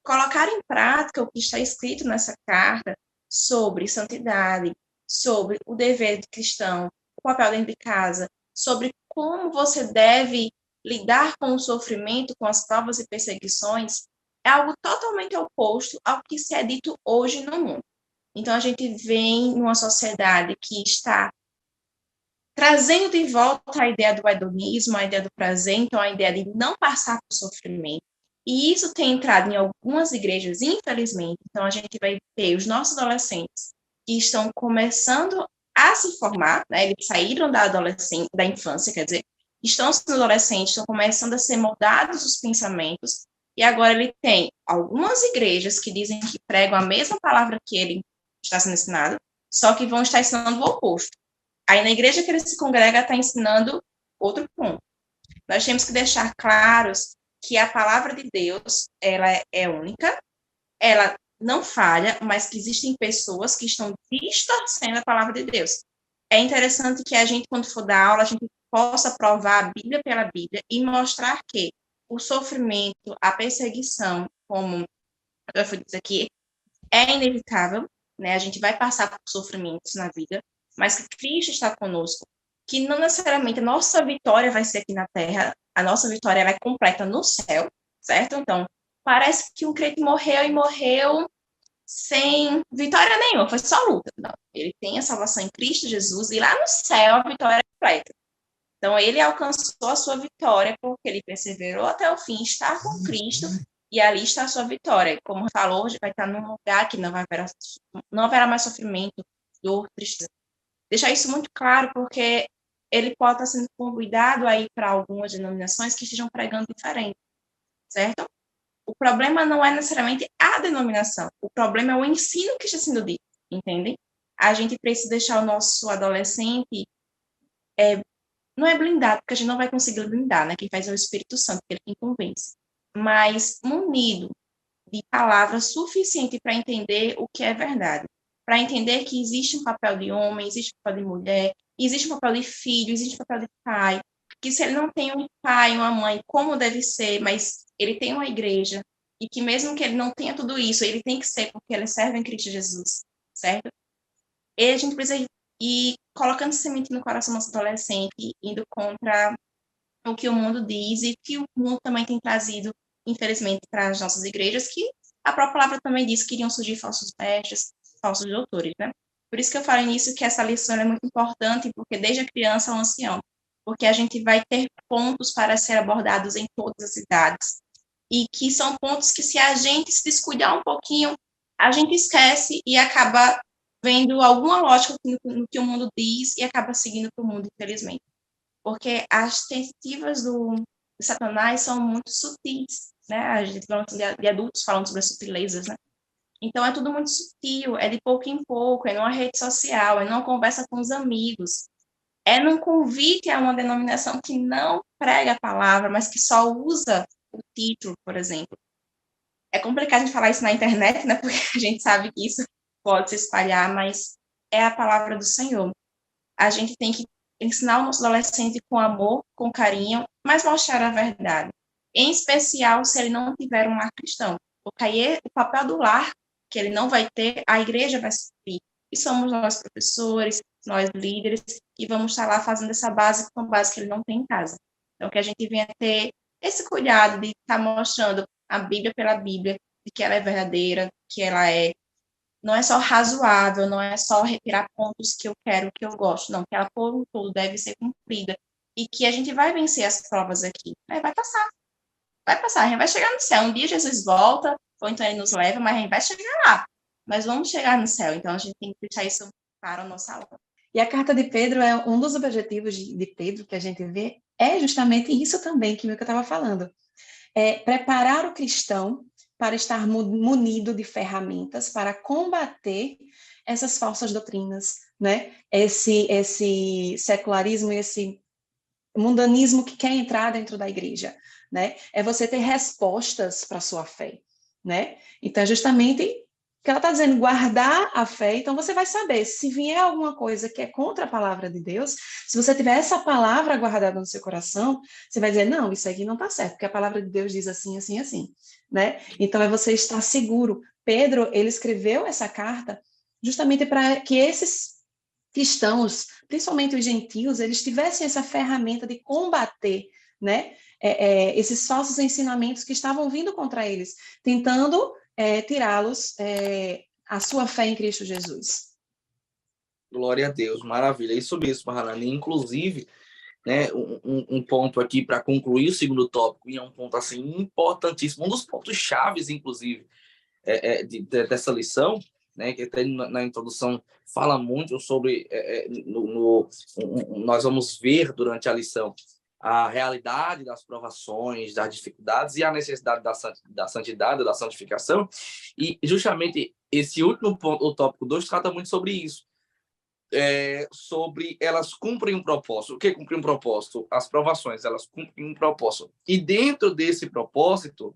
Colocar em prática o que está escrito nessa carta sobre santidade, sobre o dever de cristão, o papel dentro de casa, sobre como você deve lidar com o sofrimento, com as provas e perseguições, é algo totalmente oposto ao que se é dito hoje no mundo. Então, a gente vem numa sociedade que está trazendo de volta a ideia do hedonismo, a ideia do prazer, então a ideia de não passar por sofrimento. E isso tem entrado em algumas igrejas, infelizmente. Então, a gente vai ter os nossos adolescentes que estão começando a se formar, né? Eles saíram da infância, quer dizer, estão sendo adolescentes, estão começando a ser moldados os pensamentos, e agora ele tem algumas igrejas que dizem que pregam a mesma palavra que ele está sendo ensinado, só que vão estar ensinando o oposto. Aí, na igreja que ele se congrega, está ensinando outro ponto. Nós temos que deixar claros que a palavra de Deus, ela é única, ela não falha, mas que existem pessoas que estão distorcendo a palavra de Deus. É interessante que a gente, quando for dar aula, a gente possa provar a Bíblia pela Bíblia e mostrar que o sofrimento, a perseguição, como eu fui dizer aqui, é inevitável, né? A gente vai passar por sofrimentos na vida, mas que Cristo está conosco, que não necessariamente a nossa vitória vai ser aqui na Terra, a nossa vitória ela é completa no céu, certo? Então, parece que um crente morreu e morreu sem vitória nenhuma, foi só luta. Não, ele tem a salvação em Cristo Jesus e lá no céu a vitória é completa. Então, ele alcançou a sua vitória porque ele perseverou até o fim, está com Cristo e ali está a sua vitória. Como falou, hoje vai estar num lugar que não haverá mais sofrimento, dor, tristeza. Deixar isso muito claro, porque ele pode estar sendo convidado aí para algumas denominações que estejam pregando diferente, certo? O problema não é necessariamente a denominação, o problema é o ensino que está sendo dito, entendem? A gente precisa deixar o nosso adolescente, não é blindado, porque a gente não vai conseguir blindar, né? Quem faz é o Espírito Santo, que ele quem convence, mas munido de palavras suficiente para entender o que é verdade, para entender que existe um papel de homem, existe um papel de mulher, existe um papel de filho, existe um papel de pai, que se ele não tem um pai, uma mãe, como deve ser, mas ele tem uma igreja, e que mesmo que ele não tenha tudo isso, ele tem que ser porque ele serve em Cristo Jesus, certo? E a gente precisa ir colocando semente no coração do nosso adolescente, indo contra o que o mundo diz e que o mundo também tem trazido, infelizmente, para as nossas igrejas, que a própria palavra também diz que iriam surgir falsos mestres, falsos doutores, né? Por isso que eu falo nisso, que essa lição é muito importante, porque desde a criança ao ancião, porque a gente vai ter pontos para ser abordados em todas as idades, e que são pontos que, se a gente se descuidar um pouquinho, a gente esquece e acaba vendo alguma lógica no que o mundo diz e acaba seguindo para o mundo, infelizmente. Porque as tentativas de Satanás são muito sutis, né? A gente falando de adultos falando sobre as sutilezas, né? Então é tudo muito sutil, é de pouco em pouco, é numa rede social, é numa conversa com os amigos, é num convite a uma denominação que não prega a palavra, mas que só usa o título, por exemplo. É complicado a gente falar isso na internet, né? Porque a gente sabe que isso pode se espalhar, mas é a palavra do Senhor. A gente tem que ensinar o nosso adolescente com amor, com carinho, mas mostrar a verdade. Em especial se ele não tiver um lar cristão. Porque aí o papel do lar, que ele não vai ter, a igreja vai suprir. E somos nós professores, nós líderes, que vamos estar lá fazendo essa base com a base que ele não tem em casa. Então, que a gente venha ter esse cuidado de estar mostrando a Bíblia pela Bíblia, de que ela é verdadeira, que ela não é só razoável, não é só retirar pontos que eu quero, que eu gosto, não, que ela por um todo deve ser cumprida, e que a gente vai vencer as provas aqui, vai passar, a gente vai chegar no céu, um dia Jesus volta, ou então ele nos leva, mas a gente vai chegar lá, mas vamos chegar no céu, então a gente tem que deixar isso para o nosso aluno. E a carta de Pedro é um dos objetivos de Pedro que a gente vê, é justamente isso também que eu estava falando, é preparar o cristão para estar munido de ferramentas para combater essas falsas doutrinas, né? Esse secularismo e esse mundanismo que quer entrar dentro da igreja, né? É você ter respostas para a sua fé, né? Então, justamente que ela está dizendo, guardar a fé, então você vai saber, se vier alguma coisa que é contra a palavra de Deus, se você tiver essa palavra guardada no seu coração, você vai dizer, não, isso aqui não está certo, porque a palavra de Deus diz assim, assim, assim, né? Então é você estar seguro. Pedro, ele escreveu essa carta justamente para que esses cristãos, principalmente os gentios, eles tivessem essa ferramenta de combater, né, esses falsos ensinamentos que estavam vindo contra eles, tentando tirá-los a sua fé em Cristo Jesus. Glória a Deus, maravilha. É isso mesmo, Hanani. Inclusive, né, um ponto aqui para concluir o segundo tópico, e é um ponto assim importantíssimo, um dos pontos chaves, inclusive, dessa lição, né, que até na introdução fala muito sobre, nós vamos ver durante a lição a realidade das provações, das dificuldades e a necessidade da santidade, da santificação, e justamente esse último ponto, o tópico 2, trata muito sobre isso, sobre elas cumprem um propósito. O que cumprir um propósito? As provações, elas cumprem um propósito. E dentro desse propósito,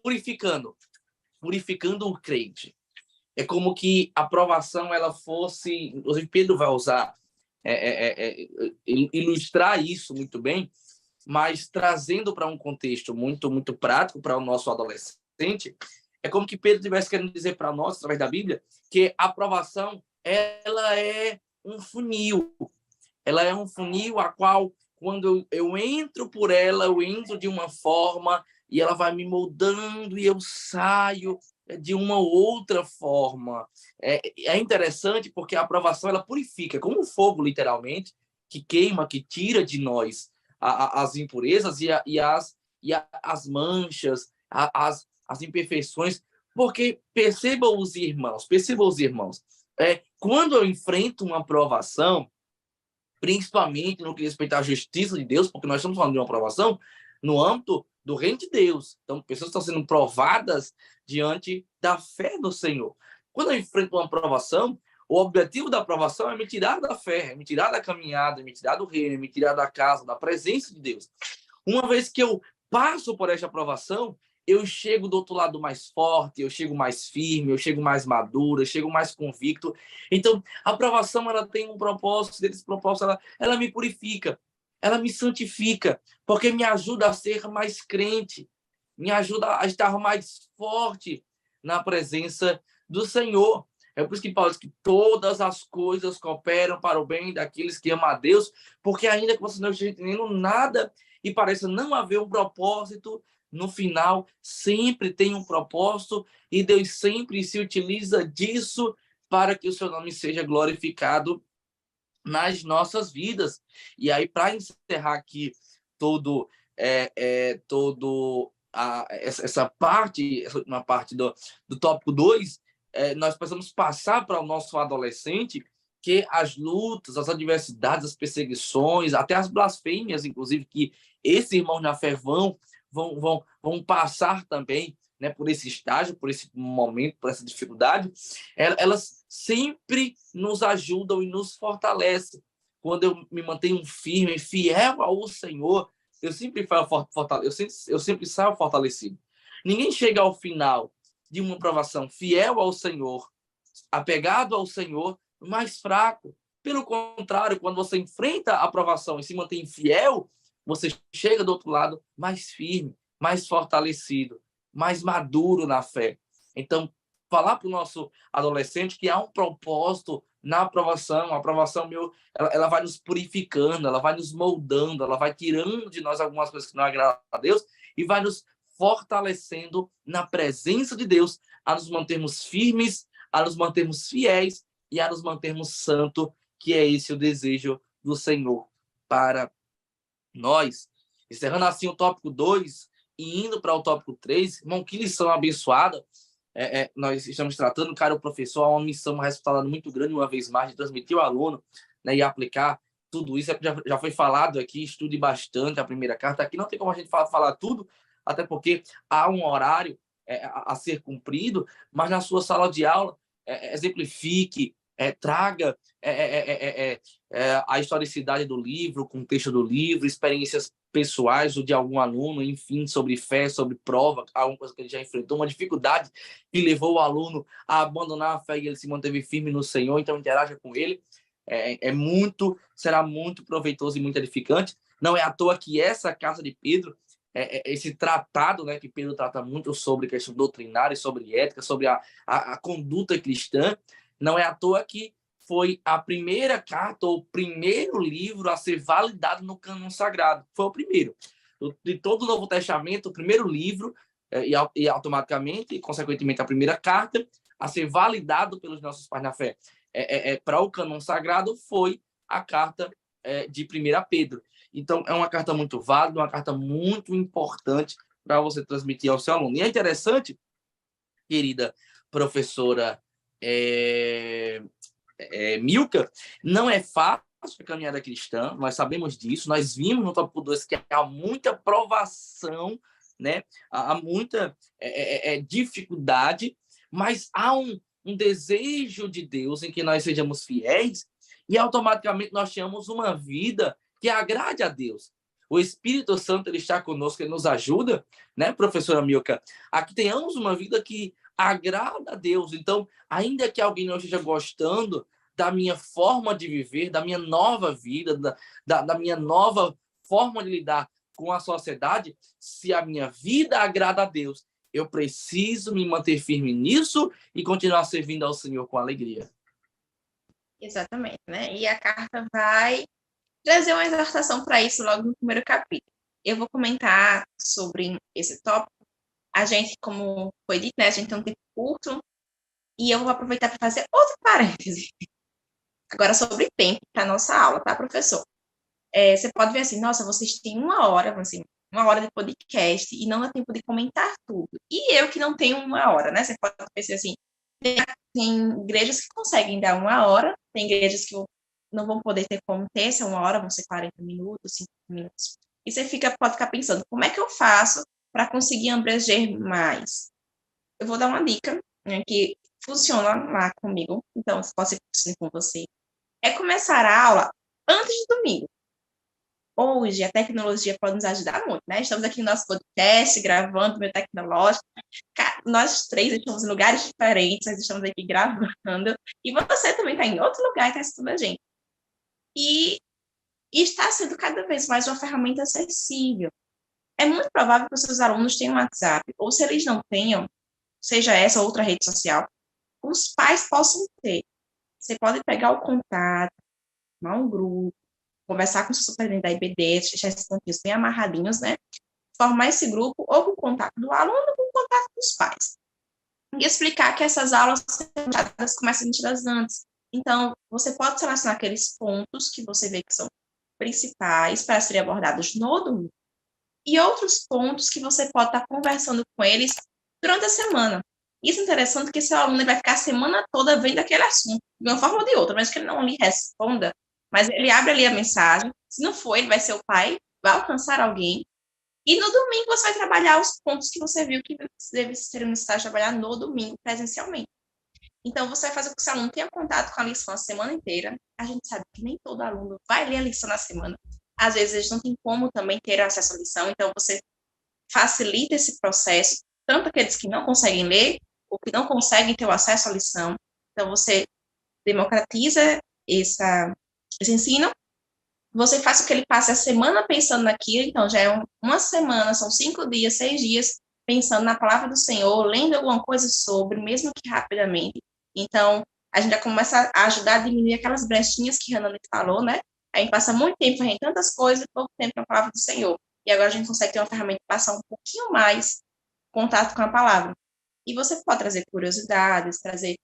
purificando o crente. É como que a provação ela fosse, inclusive Pedro vai usar, ilustrar isso muito bem, mas trazendo para um contexto muito, muito prático para o nosso adolescente, é como que Pedro estivesse querendo dizer para nós, através da Bíblia, que a aprovação ela é um funil. Ela é um funil a qual, quando eu entro por ela, eu entro de uma forma e ela vai me moldando e eu saio de uma outra forma. É interessante porque a aprovação ela purifica, como um fogo, literalmente, que queima, que tira de nós as impurezas e as manchas, as imperfeições, porque percebam os irmãos, quando eu enfrento uma provação, principalmente no que respeita à justiça de Deus, porque nós estamos falando de uma provação no âmbito do reino de Deus. Então, pessoas estão sendo provadas diante da fé do Senhor. Quando eu enfrento uma provação, o objetivo da provação é me tirar da fé, é me tirar da caminhada, é me tirar do reino, é me tirar da casa, da presença de Deus. Uma vez que eu passo por esta provação, eu chego do outro lado mais forte, eu chego mais firme, eu chego mais maduro, eu chego mais convicto. Então, a aprovação ela tem um propósito, esse propósito ela me purifica, ela me santifica, porque me ajuda a ser mais crente, me ajuda a estar mais forte na presença do Senhor. É por isso que Paulo diz que todas as coisas cooperam para o bem daqueles que amam a Deus, porque ainda que você não esteja entendendo nada e pareça não haver um propósito, no final sempre tem um propósito e Deus sempre se utiliza disso para que o seu nome seja glorificado nas nossas vidas. E aí, para encerrar aqui todo essa última parte do tópico 2, nós precisamos passar para o nosso adolescente que as lutas, as adversidades, as perseguições, até as blasfêmias, inclusive, que esses irmãos na fé vão passar também, né, por esse estágio, por esse momento, por essa dificuldade, elas sempre nos ajudam e nos fortalecem. Quando eu me mantenho firme, fiel ao Senhor, eu sempre saio fortalecido. Ninguém chega ao final de uma provação fiel ao Senhor, apegado ao Senhor, mais fraco. Pelo contrário, quando você enfrenta a provação e se mantém fiel, você chega do outro lado mais firme, mais fortalecido, mais maduro na fé. Então, falar para o nosso adolescente que há um propósito na aprovação. A aprovação ela vai nos purificando, ela vai nos moldando, ela vai tirando de nós algumas coisas que não agradam a Deus e vai nos fortalecendo na presença de Deus, a nos mantermos firmes, a nos mantermos fiéis e a nos mantermos santos, que é esse o desejo do Senhor para nós. Encerrando assim o tópico 2 e indo para o tópico 3, irmão, que lição abençoada. Nós estamos tratando, cara, o professor, uma missão, uma responsabilidade muito grande, uma vez mais, de transmitir ao aluno, né, e aplicar tudo isso. Já foi falado aqui, estude bastante a primeira carta. Aqui não tem como a gente falar tudo, até porque há um horário a ser cumprido, mas na sua sala de aula, exemplifique, traga a historicidade do livro, o contexto do livro, experiências pessoais ou de algum aluno, enfim, sobre fé, sobre prova, alguma coisa que ele já enfrentou, uma dificuldade que levou o aluno a abandonar a fé e ele se manteve firme no Senhor. Então, interaja com ele. Será muito proveitoso e muito edificante. Não é à toa que essa carta de Pedro, esse tratado, né, que Pedro trata muito sobre questão doutrinária, sobre ética, sobre a conduta cristã, não é à toa que foi a primeira carta ou o primeiro livro a ser validado no cânon sagrado. Foi o primeiro. De todo o Novo Testamento, o primeiro livro, e automaticamente, consequentemente, a primeira carta a ser validado pelos nossos pais na fé para o cânon sagrado foi a carta de 1 Pedro. Então, é uma carta muito válida, uma carta muito importante para você transmitir ao seu aluno. E é interessante, querida professora Milka, não é fácil a caminhada cristã, nós sabemos disso, nós vimos no tópico 2 que há muita provação, né? Há muita dificuldade, mas há um desejo de Deus em que nós sejamos fiéis e automaticamente nós tenhamos uma vida que agrade a Deus. O Espírito Santo ele está conosco, ele nos ajuda, né, professora Milka, a que tenhamos uma vida que agrada a Deus. Então, ainda que alguém não esteja gostando da minha forma de viver, da minha nova vida, da minha nova forma de lidar com a sociedade, se a minha vida agrada a Deus, eu preciso me manter firme nisso e continuar servindo ao Senhor com alegria. Exatamente, né? E a carta vai trazer uma exortação para isso logo no primeiro capítulo. Eu vou comentar sobre esse tópico. A gente, como foi dito, né? A gente tem um tempo curto e eu vou aproveitar para fazer outro parêntese. Agora sobre tempo para nossa aula, tá, professor? Você pode ver assim, nossa, vocês têm uma hora de podcast e não dá tempo de comentar tudo. E eu que não tenho uma hora, né? Você pode pensar assim, tem igrejas que conseguem dar uma hora, tem igrejas que não vão poder ter como ter essa uma hora, vão ser 40 minutos, 50 minutos. E você pode ficar pensando, como é que eu faço para conseguir abranger mais? Eu vou dar uma dica, né, que funciona lá comigo, então pode ser que funcione com você. É começar a aula antes do domingo. Hoje, a tecnologia pode nos ajudar muito, né? Estamos aqui no nosso podcast, gravando, meio tecnológico. Nós três estamos em lugares diferentes, nós estamos aqui gravando. E você também está em outro lugar e está assistindo a gente. E está sendo cada vez mais uma ferramenta acessível. É muito provável que os seus alunos tenham WhatsApp, ou se eles não tenham, seja essa ou outra rede social, os pais possam ter. Você pode pegar o contato, formar um grupo, conversar com o seu superintendente da IBD, deixar esses pontinhos bem amarradinhos, né? Formar esse grupo ou com o contato do aluno ou com o contato dos pais. E explicar que essas aulas começam antes. Então, você pode selecionar aqueles pontos que você vê que são principais para serem abordados no domingo e outros pontos que você pode estar conversando com eles durante a semana. Isso é interessante porque seu aluno vai ficar a semana toda vendo aquele assunto, de uma forma ou de outra, mas que ele não lhe responda, mas ele abre ali a mensagem, se não for, ele vai ser o pai, vai alcançar alguém, e no domingo você vai trabalhar os pontos que você viu que deve ser necessário trabalhar no domingo presencialmente. Então, você vai fazer com que o seu aluno tenha contato com a lição a semana inteira. A gente sabe que nem todo aluno vai ler a lição na semana. Às vezes, eles não têm como também ter acesso à lição, então você facilita esse processo, tanto aqueles que não conseguem ler, ou que não conseguem ter o acesso à lição. Então, você democratiza esse ensino, você faz com que ele passe a semana pensando naquilo, então já é uma semana, são 5 dias, 6 dias, pensando na palavra do Senhor, lendo alguma coisa sobre, mesmo que rapidamente. Então, a gente já começa a ajudar a diminuir aquelas brechinhas que a Hannah falou, né? A gente passa muito tempo fazendo tantas coisas e pouco tempo na palavra do Senhor. E agora a gente consegue ter uma ferramenta de passar um pouquinho mais contato com a palavra. E você pode trazer curiosidades, trazer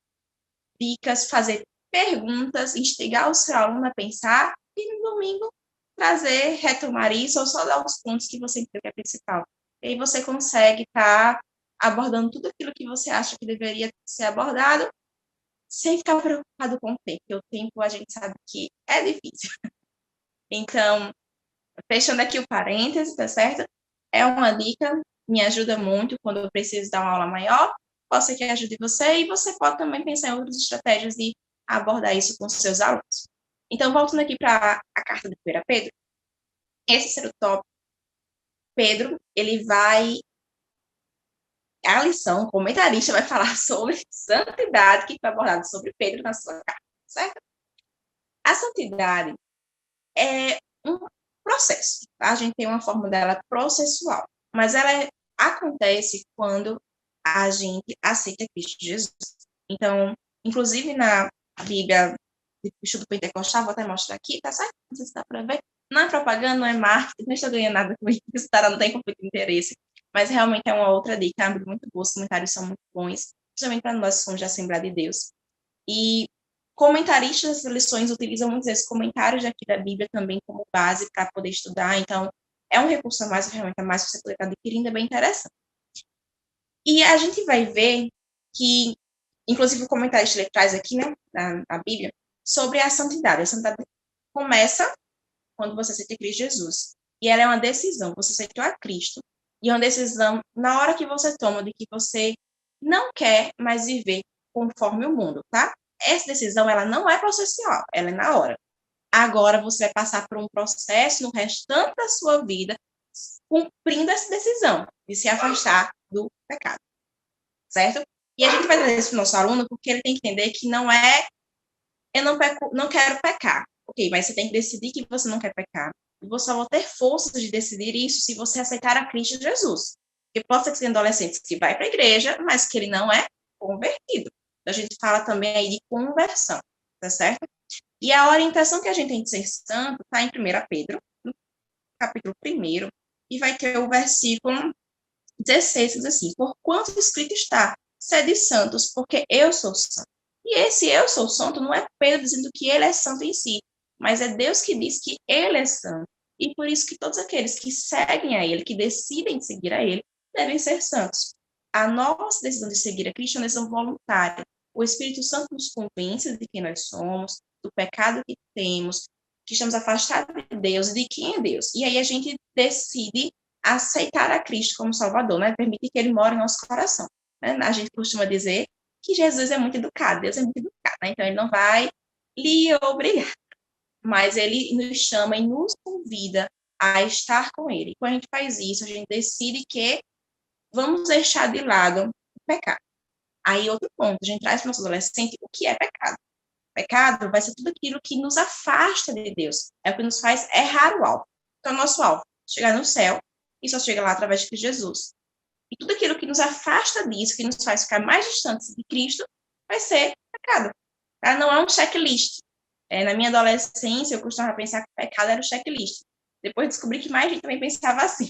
dicas, fazer perguntas, instigar o seu aluno a pensar e no domingo trazer, retomar isso ou só dar os pontos que você entendeu que é principal. E aí você consegue estar abordando tudo aquilo que você acha que deveria ser abordado sem ficar preocupado com o tempo, porque o tempo a gente sabe que é difícil. Então, fechando aqui o parênteses, tá certo? É uma dica, me ajuda muito quando eu preciso dar uma aula maior, pode ser que ajude você, e você pode também pensar em outras estratégias e abordar isso com seus alunos. Então, voltando aqui para a carta de 1 Pedro, esse será o tópico. Pedro, ele vai... A lição, o comentarista vai falar sobre santidade, que foi abordado sobre Pedro na sua carta, certo? A santidade é um processo, tá? A gente tem uma forma dela processual, mas ela acontece quando a gente aceita Cristo Jesus. Então, inclusive na Bíblia do Estudo Pentecostal, vou até mostrar aqui, tá certo? Não sei se dá para ver. Não é propaganda, não é marketing, não estou ganhando nada com isso, tá? Não tem conflito de interesse. Mas realmente é uma outra dica, é uma Bíblia muito boa, os comentários são muito bons, principalmente para nós que somos de Assembleia de Deus. E comentaristas das lições utilizam muitos desses comentários aqui da Bíblia também como base para poder estudar, então é um recurso a mais, uma ferramenta a mais que você poder estar adquirindo, é bem interessante. E a gente vai ver que, inclusive o comentarista ele traz aqui, né, na Bíblia, sobre a santidade. A santidade começa quando você aceita Cristo Jesus. E ela é uma decisão, você aceitou a Cristo, e é uma decisão na hora que você toma de que você não quer mais viver conforme o mundo, tá? Essa decisão, ela não é processual, ela é na hora. Agora você vai passar por um processo no restante da sua vida cumprindo essa decisão de se afastar do pecado, certo? E a gente vai trazer isso para o nosso aluno porque ele tem que entender que não é eu não quero pecar. Ok, mas você tem que decidir que você não quer pecar. E você só vai ter forças de decidir isso se você aceitar a Cristo Jesus. Porque pode ser que tenha adolescentes que vai para a igreja, mas que ele não é convertido. A gente fala também aí de conversão, tá certo? E a orientação que a gente tem de ser santo está em 1 Pedro, no capítulo 1, e vai ter o versículo 16, que diz assim: porquanto escrito está, sede santos, porque eu sou santo. E esse eu sou santo não é Pedro dizendo que ele é santo em si, mas é Deus que diz que ele é santo. E por isso que todos aqueles que seguem a ele, que decidem seguir a ele, devem ser santos. A nossa decisão de seguir a Cristo é uma decisão voluntária. O Espírito Santo nos convence de quem nós somos, do pecado que temos, que estamos afastados de Deus e de quem é Deus. E aí a gente decide aceitar a Cristo como Salvador, né? Permite que ele more em nosso coração. Né? A gente costuma dizer que Jesus é muito educado, Deus é muito educado, né? Então ele não vai lhe obrigar, mas ele nos chama e nos convida a estar com ele. Quando a gente faz isso, a gente decide que vamos deixar de lado o pecado. Aí outro ponto, a gente traz para o nosso adolescente o que é pecado. Pecado vai ser tudo aquilo que nos afasta de Deus, é o que nos faz errar o alvo. Então, nosso alvo, chegar no céu, e só chega lá através de Jesus. E tudo aquilo que nos afasta disso, que nos faz ficar mais distantes de Cristo, vai ser pecado. Tá? Não é um checklist. Na minha adolescência, eu costumava pensar que pecado era o checklist. Depois descobri que mais gente também pensava assim.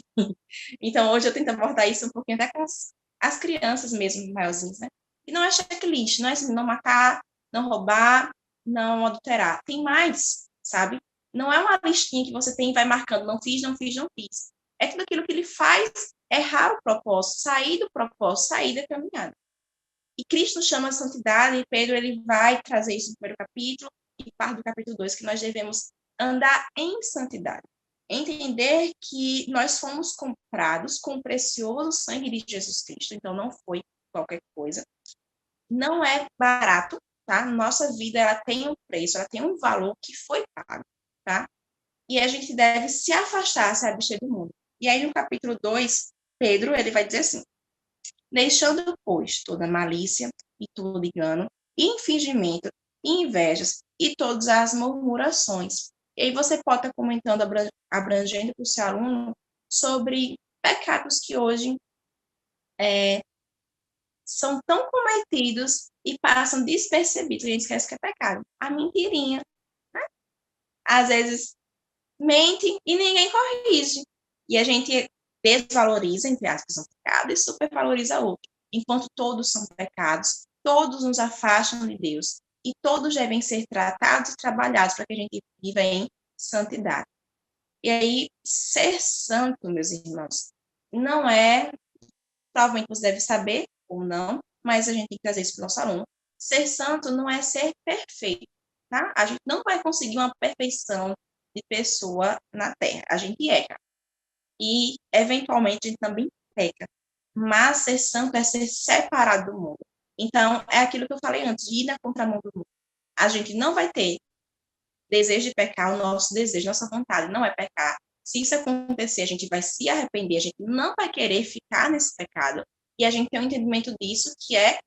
Então, hoje eu tento abordar isso um pouquinho até com as crianças mesmo, maiorzinhas, né? E não é checklist, não é assim, não matar, não roubar, não adulterar. Tem mais, sabe? Não é uma listinha que você tem e vai marcando, não fiz, não fiz, não fiz. É tudo aquilo que ele faz errar o propósito, sair do propósito, sair da caminhada. E Cristo chama a santidade, e Pedro ele vai trazer isso no primeiro capítulo, e parte do capítulo 2, que nós devemos andar em santidade. Entender que nós fomos comprados com o precioso sangue de Jesus Cristo, então não foi qualquer coisa. Não é barato, tá? Nossa vida, ela tem um preço, ela tem um valor que foi pago, tá? E a gente deve se afastar, se abster do mundo. E aí no capítulo 2, Pedro, ele vai dizer assim: deixando, pois, toda malícia e todo engano, e fingimento, e invejas, e todas as murmurações. E aí você pode estar comentando, abrangendo para o seu aluno, sobre pecados que hoje são tão cometidos e passam despercebidos. A gente esquece que é pecado. A mentirinha, né? Às vezes mente e ninguém corrige. E a gente desvaloriza, entre aspas, um pecado e supervaloriza outro. Enquanto todos são pecados, todos nos afastam de Deus. E todos devem ser tratados e trabalhados para que a gente viva em santidade. E aí, ser santo, meus irmãos, não é, provavelmente você deve saber ou não, mas a gente tem que trazer isso para o nosso aluno. Ser santo não é ser perfeito, tá? A gente não vai conseguir uma perfeição de pessoa na Terra. A gente erra. E, eventualmente, a gente também peca. Mas ser santo é ser separado do mundo. Então, é aquilo que eu falei antes, de ir na contramão do mundo. A gente não vai ter desejo de pecar, o nosso desejo, nossa vontade não é pecar. Se isso acontecer, a gente vai se arrepender, a gente não vai querer ficar nesse pecado. E a gente tem um entendimento disso, que é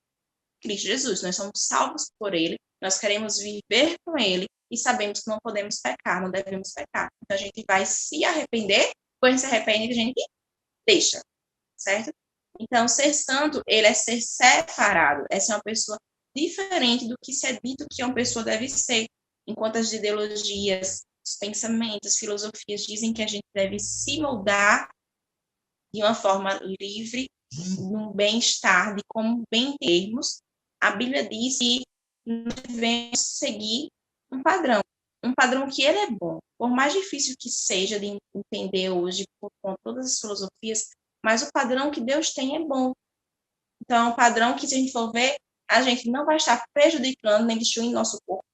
Cristo Jesus. Nós somos salvos por Ele, nós queremos viver com Ele e sabemos que não podemos pecar, não devemos pecar. Então, a gente vai se arrepender, quando se arrepende, a gente deixa, certo? Então, ser santo, ele é ser separado, é ser uma pessoa diferente do que se é dito que uma pessoa deve ser. Enquanto as ideologias, os pensamentos, filosofias dizem que a gente deve se moldar de uma forma livre, num bem-estar, de como bem termos, a Bíblia diz que nós devemos seguir um padrão que ele é bom, por mais difícil que seja de entender hoje com todas as filosofias, mas o padrão que Deus tem é bom. Então, é um padrão que, se a gente for ver, a gente não vai estar prejudicando nem destruindo nosso corpo.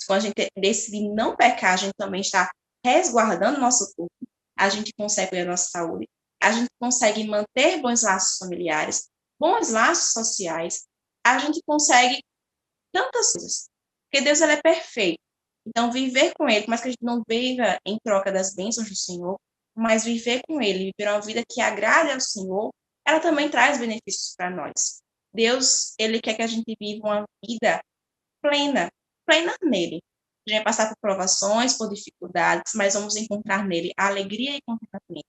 Quando a gente decidir não pecar, a gente também está resguardando nosso corpo. A gente consegue ter a nossa saúde. A gente consegue manter bons laços familiares, bons laços sociais. A gente consegue tantas coisas. Porque Deus, ele é perfeito. Então, viver com Ele, por mais que a gente não viva em troca das bênçãos do Senhor, mas viver com Ele, viver uma vida que agrade ao Senhor, ela também traz benefícios para nós. Deus, Ele quer que a gente viva uma vida plena, plena nele. A gente vai passar por provações, por dificuldades, mas vamos encontrar nele a alegria e contentamento.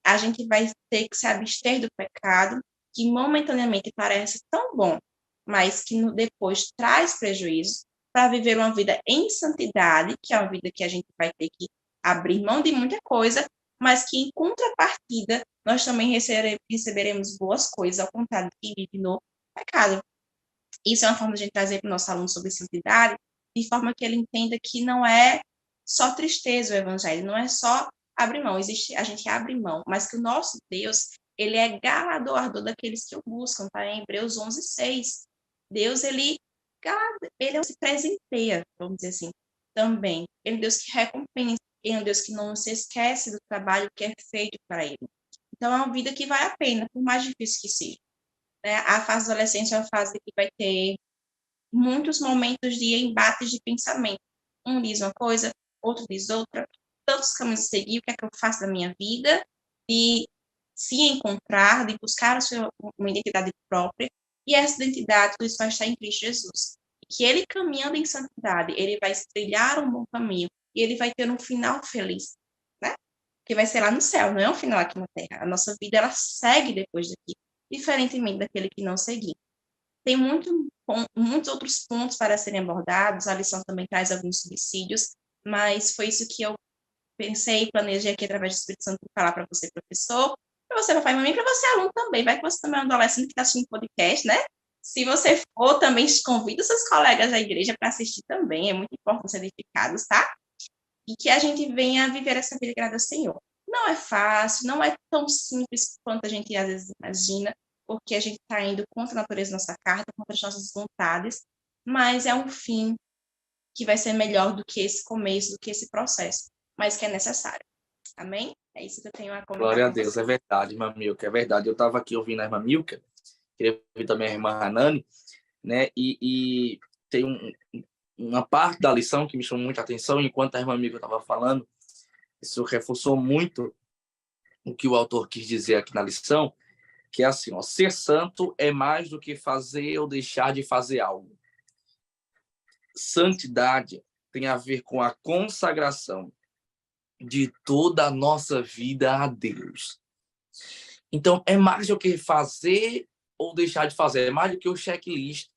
A gente vai ter que se abster do pecado, que momentaneamente parece tão bom, mas que depois traz prejuízo, para viver uma vida em santidade, que é uma vida que a gente vai ter que abrir mão de muita coisa, mas que em contrapartida nós também receberemos boas coisas, ao contrário de quem vive no pecado. Isso é uma forma de a gente trazer para o nosso aluno sobre santidade, de forma que ele entenda que não é só tristeza o evangelho, não é só abrir mão, existe, a gente abre mão, mas que o nosso Deus, ele é galardoador daqueles que o buscam, tá? Em Hebreus 11:6. Deus, ele se presenteia, vamos dizer assim, também. Ele é um Deus que recompensa, ele é um Deus que não se esquece do trabalho que é feito para ele. Então, é uma vida que vale a pena, por mais difícil que seja. Né? A fase da adolescência é uma fase que vai ter muitos momentos de embates de pensamento. Um diz uma coisa, outro diz outra, tantos caminhos a seguir, o que é que eu faço da minha vida, de se encontrar, de buscar uma identidade própria, e essa identidade, tudo isso vai estar em Cristo Jesus. E que ele, caminhando em santidade, ele vai trilhar um bom caminho, e ele vai ter um final feliz, né? Que vai ser lá no céu, não é um final aqui na Terra. A nossa vida, ela segue depois daqui, diferentemente daquele que não seguir. Tem muitos outros pontos para serem abordados, a lição também traz alguns subsídios, mas foi isso que eu pensei e planejei aqui através do Espírito Santo falar para você, professor, para você, papai e mamãe, para você, aluno também. Vai que você também é um adolescente que está assistindo podcast, né? Se você for, também convida os seus colegas da igreja para assistir também. É muito importante ser edificados, tá? E que a gente venha viver essa vida que agrada ao Senhor. Não é fácil, não é tão simples quanto a gente às vezes imagina, porque a gente está indo contra a natureza da nossa carta, contra as nossas vontades, mas é um fim que vai ser melhor do que esse começo, do que esse processo, mas que é necessário. Amém? É isso que eu tenho a comentar. Glória a Deus, você. É verdade, irmã Milka, é verdade. Eu estava aqui ouvindo a irmã Milka, queria ouvir também a irmã Hanani, né? E tem uma parte da lição que me chamou muita atenção, enquanto a irmã Milka estava falando, isso reforçou muito o que o autor quis dizer aqui na lição, que é assim, ó, ser santo é mais do que fazer ou deixar de fazer algo. Santidade tem a ver com a consagração de toda a nossa vida a Deus. Então, é mais do que fazer ou deixar de fazer, é mais do que o checklist.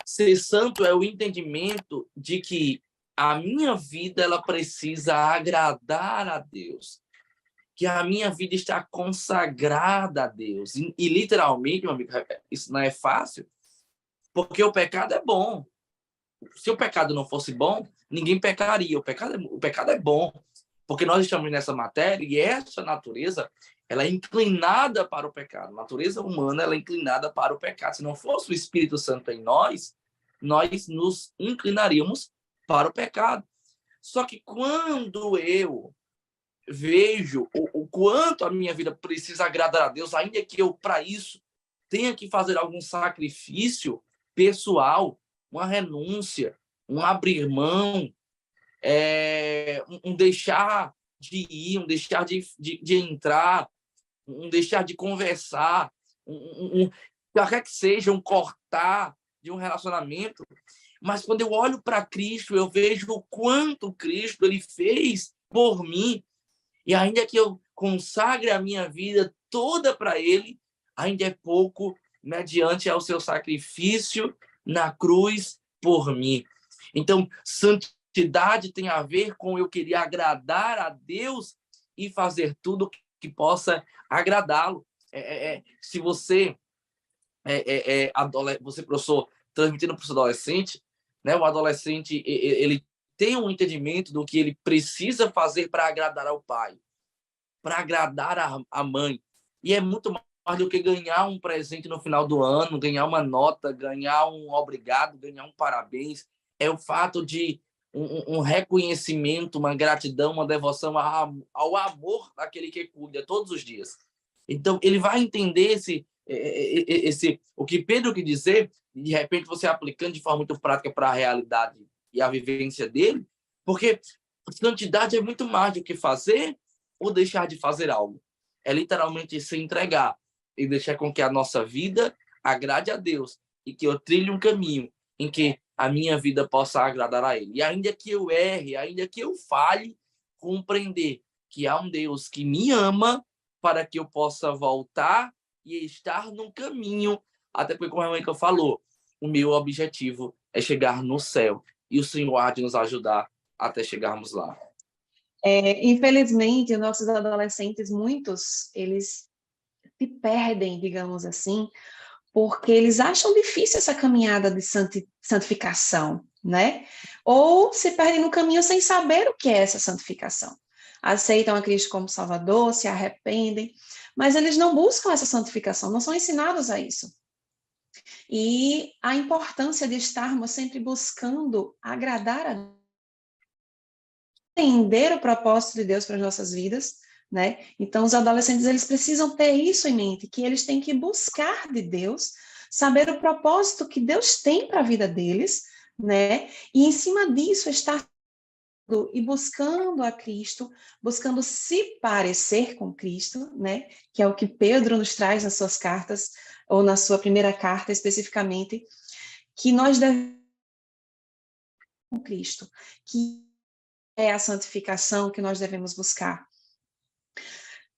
Ser santo é o entendimento de que a minha vida ela precisa agradar a Deus, que a minha vida está consagrada a Deus. E literalmente, meu amigo, isso não é fácil, porque o pecado é bom. Se o pecado não fosse bom, ninguém pecaria. O pecado é bom, porque nós estamos nessa matéria e essa natureza ela é inclinada para o pecado. A natureza humana ela é inclinada para o pecado. Se não fosse o Espírito Santo em nós nos inclinaríamos para o pecado. Só que quando eu vejo o quanto a minha vida precisa agradar a Deus, ainda que eu, para isso, tenha que fazer algum sacrifício pessoal, uma renúncia, um abrir mão, um deixar de ir, um deixar de entrar, um deixar de conversar, qualquer que seja, um cortar de um relacionamento. Mas quando eu olho para Cristo, eu vejo o quanto Cristo ele fez por mim. E ainda que eu consagre a minha vida toda para Ele, ainda é pouco mediante ao seu sacrifício na cruz por mim. Então, santidade tem a ver com eu querer agradar a Deus e fazer tudo que possa agradá-lo. Se você você, professor, transmitindo para o adolescente, né? O adolescente ele tem um entendimento do que ele precisa fazer para agradar ao pai, para agradar a mãe. E é muito mais do que ganhar um presente no final do ano, ganhar uma nota, ganhar um obrigado, ganhar um parabéns. É o fato de um reconhecimento, uma gratidão, uma devoção ao amor daquele que cuida todos os dias. Então, ele vai entender o que Pedro quis dizer, e de repente você aplicando de forma muito prática para a realidade e a vivência dele, porque santidade é muito mais do que fazer ou deixar de fazer algo. É literalmente se entregar e deixar com que a nossa vida agrade a Deus e que eu trilhe um caminho em que a minha vida possa agradar a Ele. E ainda que eu erre, ainda que eu falhe, compreender que há um Deus que me ama para que eu possa voltar e estar no caminho, até porque, como a mãe que falou, o meu objetivo é chegar no céu e o Senhor há de nos ajudar até chegarmos lá. Infelizmente, nossos adolescentes, muitos, eles se perdem, digamos assim, porque eles acham difícil essa caminhada de santificação, né? Ou se perdem no caminho sem saber o que é essa santificação. Aceitam a Cristo como Salvador, se arrependem, mas eles não buscam essa santificação, não são ensinados a isso. E a importância de estarmos sempre buscando agradar a Deus, entender o propósito de Deus para as nossas vidas, né? Então, os adolescentes, eles precisam ter isso em mente, que eles têm que buscar de Deus, saber o propósito que Deus tem para a vida deles, né? E, em cima disso, estar e buscando a Cristo, buscando se parecer com Cristo, né? Que é o que Pedro nos traz nas suas cartas, ou na sua primeira carta, especificamente, que nós devemos com Cristo, que é a santificação que nós devemos buscar.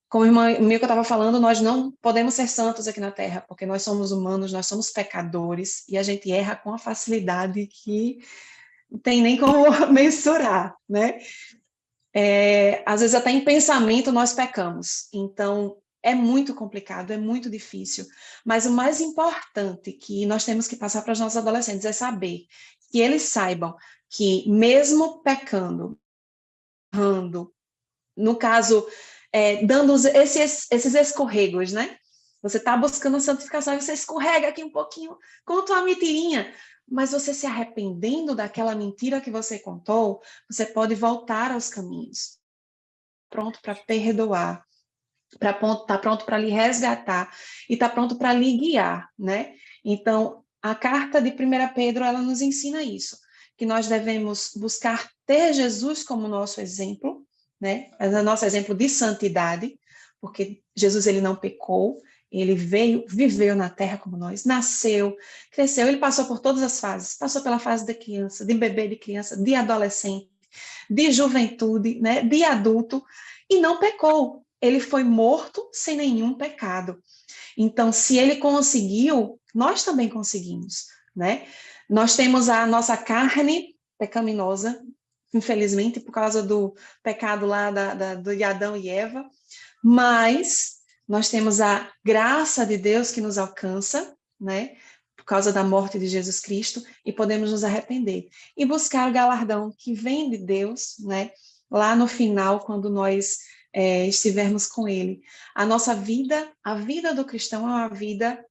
Como a irmã Milka estava falando, nós não podemos ser santos aqui na Terra, porque nós somos humanos, nós somos pecadores, e a gente erra com a facilidade que não tem nem como mensurar, né? Às vezes até em pensamento nós pecamos. Então, É muito complicado, é muito difícil. Mas o mais importante que nós temos que passar para os nossos adolescentes é saber que eles saibam que, mesmo pecando, errando, no caso, dando esses escorregos, né? Você está buscando a santificação e você escorrega aqui um pouquinho, conta uma mentirinha, mas você se arrependendo daquela mentira que você contou, você pode voltar aos caminhos. Pronto para perdoar, tá pronto para lhe resgatar e tá pronto para lhe guiar, né? Então, a carta de 1 Pedro, ela nos ensina isso, que nós devemos buscar ter Jesus como nosso exemplo, né? O nosso exemplo de santidade, porque Jesus, ele não pecou, ele veio, viveu na terra como nós, nasceu, cresceu, ele passou por todas as fases, passou pela fase de criança, de bebê, de criança, de adolescente, de juventude, né? De adulto, e não pecou. Ele foi morto sem nenhum pecado. Então, se ele conseguiu, nós também conseguimos, né? Nós temos a nossa carne pecaminosa, infelizmente, por causa do pecado lá de Adão e Eva, mas nós temos a graça de Deus que nos alcança, né? Por causa da morte de Jesus Cristo, e podemos nos arrepender e buscar o galardão que vem de Deus, né? Lá no final, quando nós estivermos com Ele. A nossa vida, a vida do cristão é uma vida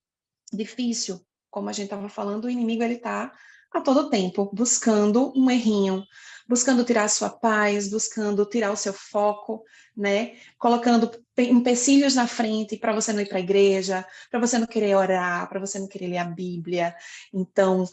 difícil. Como a gente estava falando, o inimigo ele está a todo tempo buscando um errinho, buscando tirar a sua paz, buscando tirar o seu foco, né? Colocando empecilhos na frente para você não ir para a igreja, para você não querer orar, para você não querer ler a Bíblia. Então,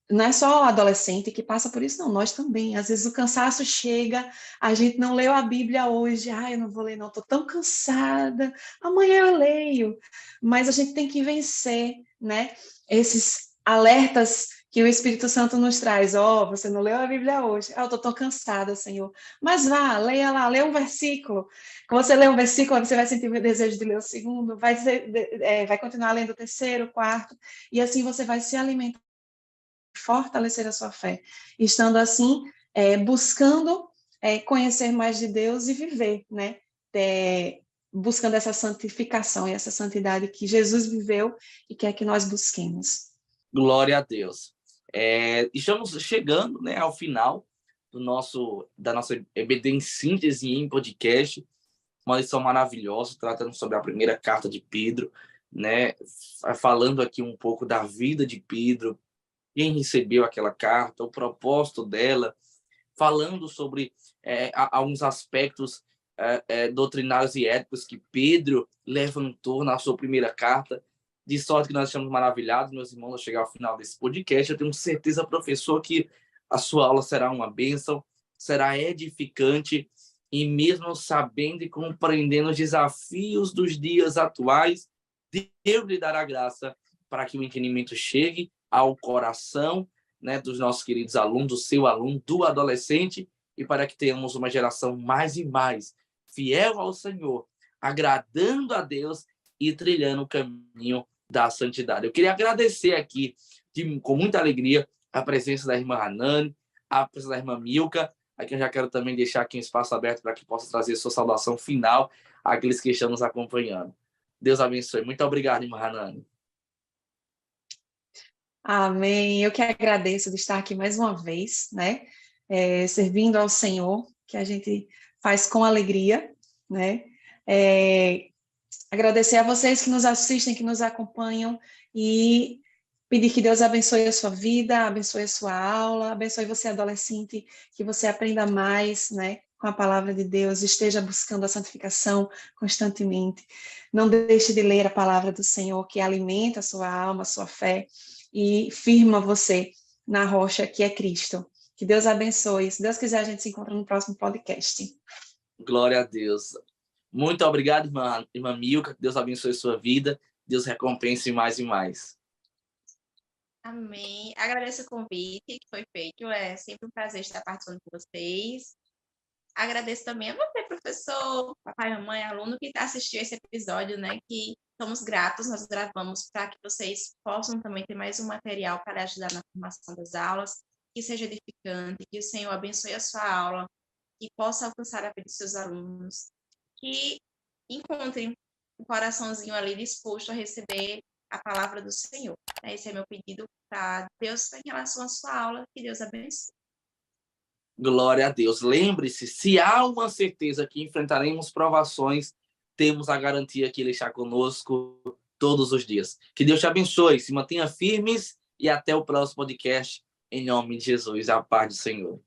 não é só o adolescente que passa por isso, não, nós também. Às vezes o cansaço chega, a gente não leu a Bíblia hoje, eu não vou ler não, estou tão cansada, amanhã eu leio. Mas a gente tem que vencer, né? Esses alertas que o Espírito Santo nos traz. Você não leu a Bíblia hoje. Eu estou tão cansada, Senhor. Mas vá, leia lá, lê um versículo. Quando você lê um versículo, você vai sentir o desejo de ler o segundo, vai continuar lendo o terceiro, o quarto, e assim você vai se alimentar, fortalecer a sua fé. Estando assim, buscando conhecer mais de Deus e viver, né? Buscando essa santificação e essa santidade que Jesus viveu e quer que nós busquemos. Glória a Deus. Estamos chegando, né, ao final da nossa EBD em síntese em podcast, uma lição maravilhosa, tratando sobre a primeira carta de Pedro, né, falando aqui um pouco da vida de Pedro, quem recebeu aquela carta, o propósito dela, falando sobre alguns aspectos doutrinários e éticos que Pedro levantou na sua primeira carta. De sorte que nós estamos maravilhados, meus irmãos, ao chegar ao final desse podcast. Eu tenho certeza, professor, que a sua aula será uma bênção, será edificante, e mesmo sabendo e compreendendo os desafios dos dias atuais, Deus lhe dará graça para que o entendimento chegue ao coração, né, dos nossos queridos alunos, do seu aluno, do adolescente, e para que tenhamos uma geração mais e mais fiel ao Senhor, agradando a Deus e trilhando o caminho da santidade. Eu queria agradecer aqui, com muita alegria, a presença da irmã Hanani, a presença da irmã Milka, a quem eu já quero também deixar aqui um espaço aberto para que possa trazer sua saudação final àqueles que estão nos acompanhando. Deus abençoe. Muito obrigado, irmã Hanani. Amém. Eu que agradeço de estar aqui mais uma vez, né? Servindo ao Senhor, que a gente faz com alegria, né? Agradecer a vocês que nos assistem, que nos acompanham e pedir que Deus abençoe a sua vida, abençoe a sua aula, abençoe você, adolescente, que você aprenda mais, né, com a palavra de Deus, esteja buscando a santificação constantemente. Não deixe de ler a palavra do Senhor, que alimenta a sua alma, a sua fé e firma você na rocha que é Cristo. Que Deus abençoe. Se Deus quiser, a gente se encontra no próximo podcast. Glória a Deus. Muito obrigado, irmã Milka. Que Deus abençoe sua vida. Deus recompense mais e mais. Amém. Agradeço o convite que foi feito. É sempre um prazer estar participando com vocês. Agradeço também a você, professor, papai, mamãe, aluno que está assistindo esse episódio, né? Que somos gratos, nós gravamos para que vocês possam também ter mais um material para ajudar na formação das aulas, que seja edificante, que o Senhor abençoe a sua aula, que possa alcançar a vida dos seus alunos, que encontre um coraçãozinho ali disposto a receber a palavra do Senhor. Esse é meu pedido para Deus em relação à sua aula. Que Deus abençoe. Glória a Deus. Lembre-se, se há uma certeza que enfrentaremos provações, temos a garantia que Ele está conosco todos os dias. Que Deus te abençoe, se mantenha firmes e até o próximo podcast. Em nome de Jesus, a paz do Senhor.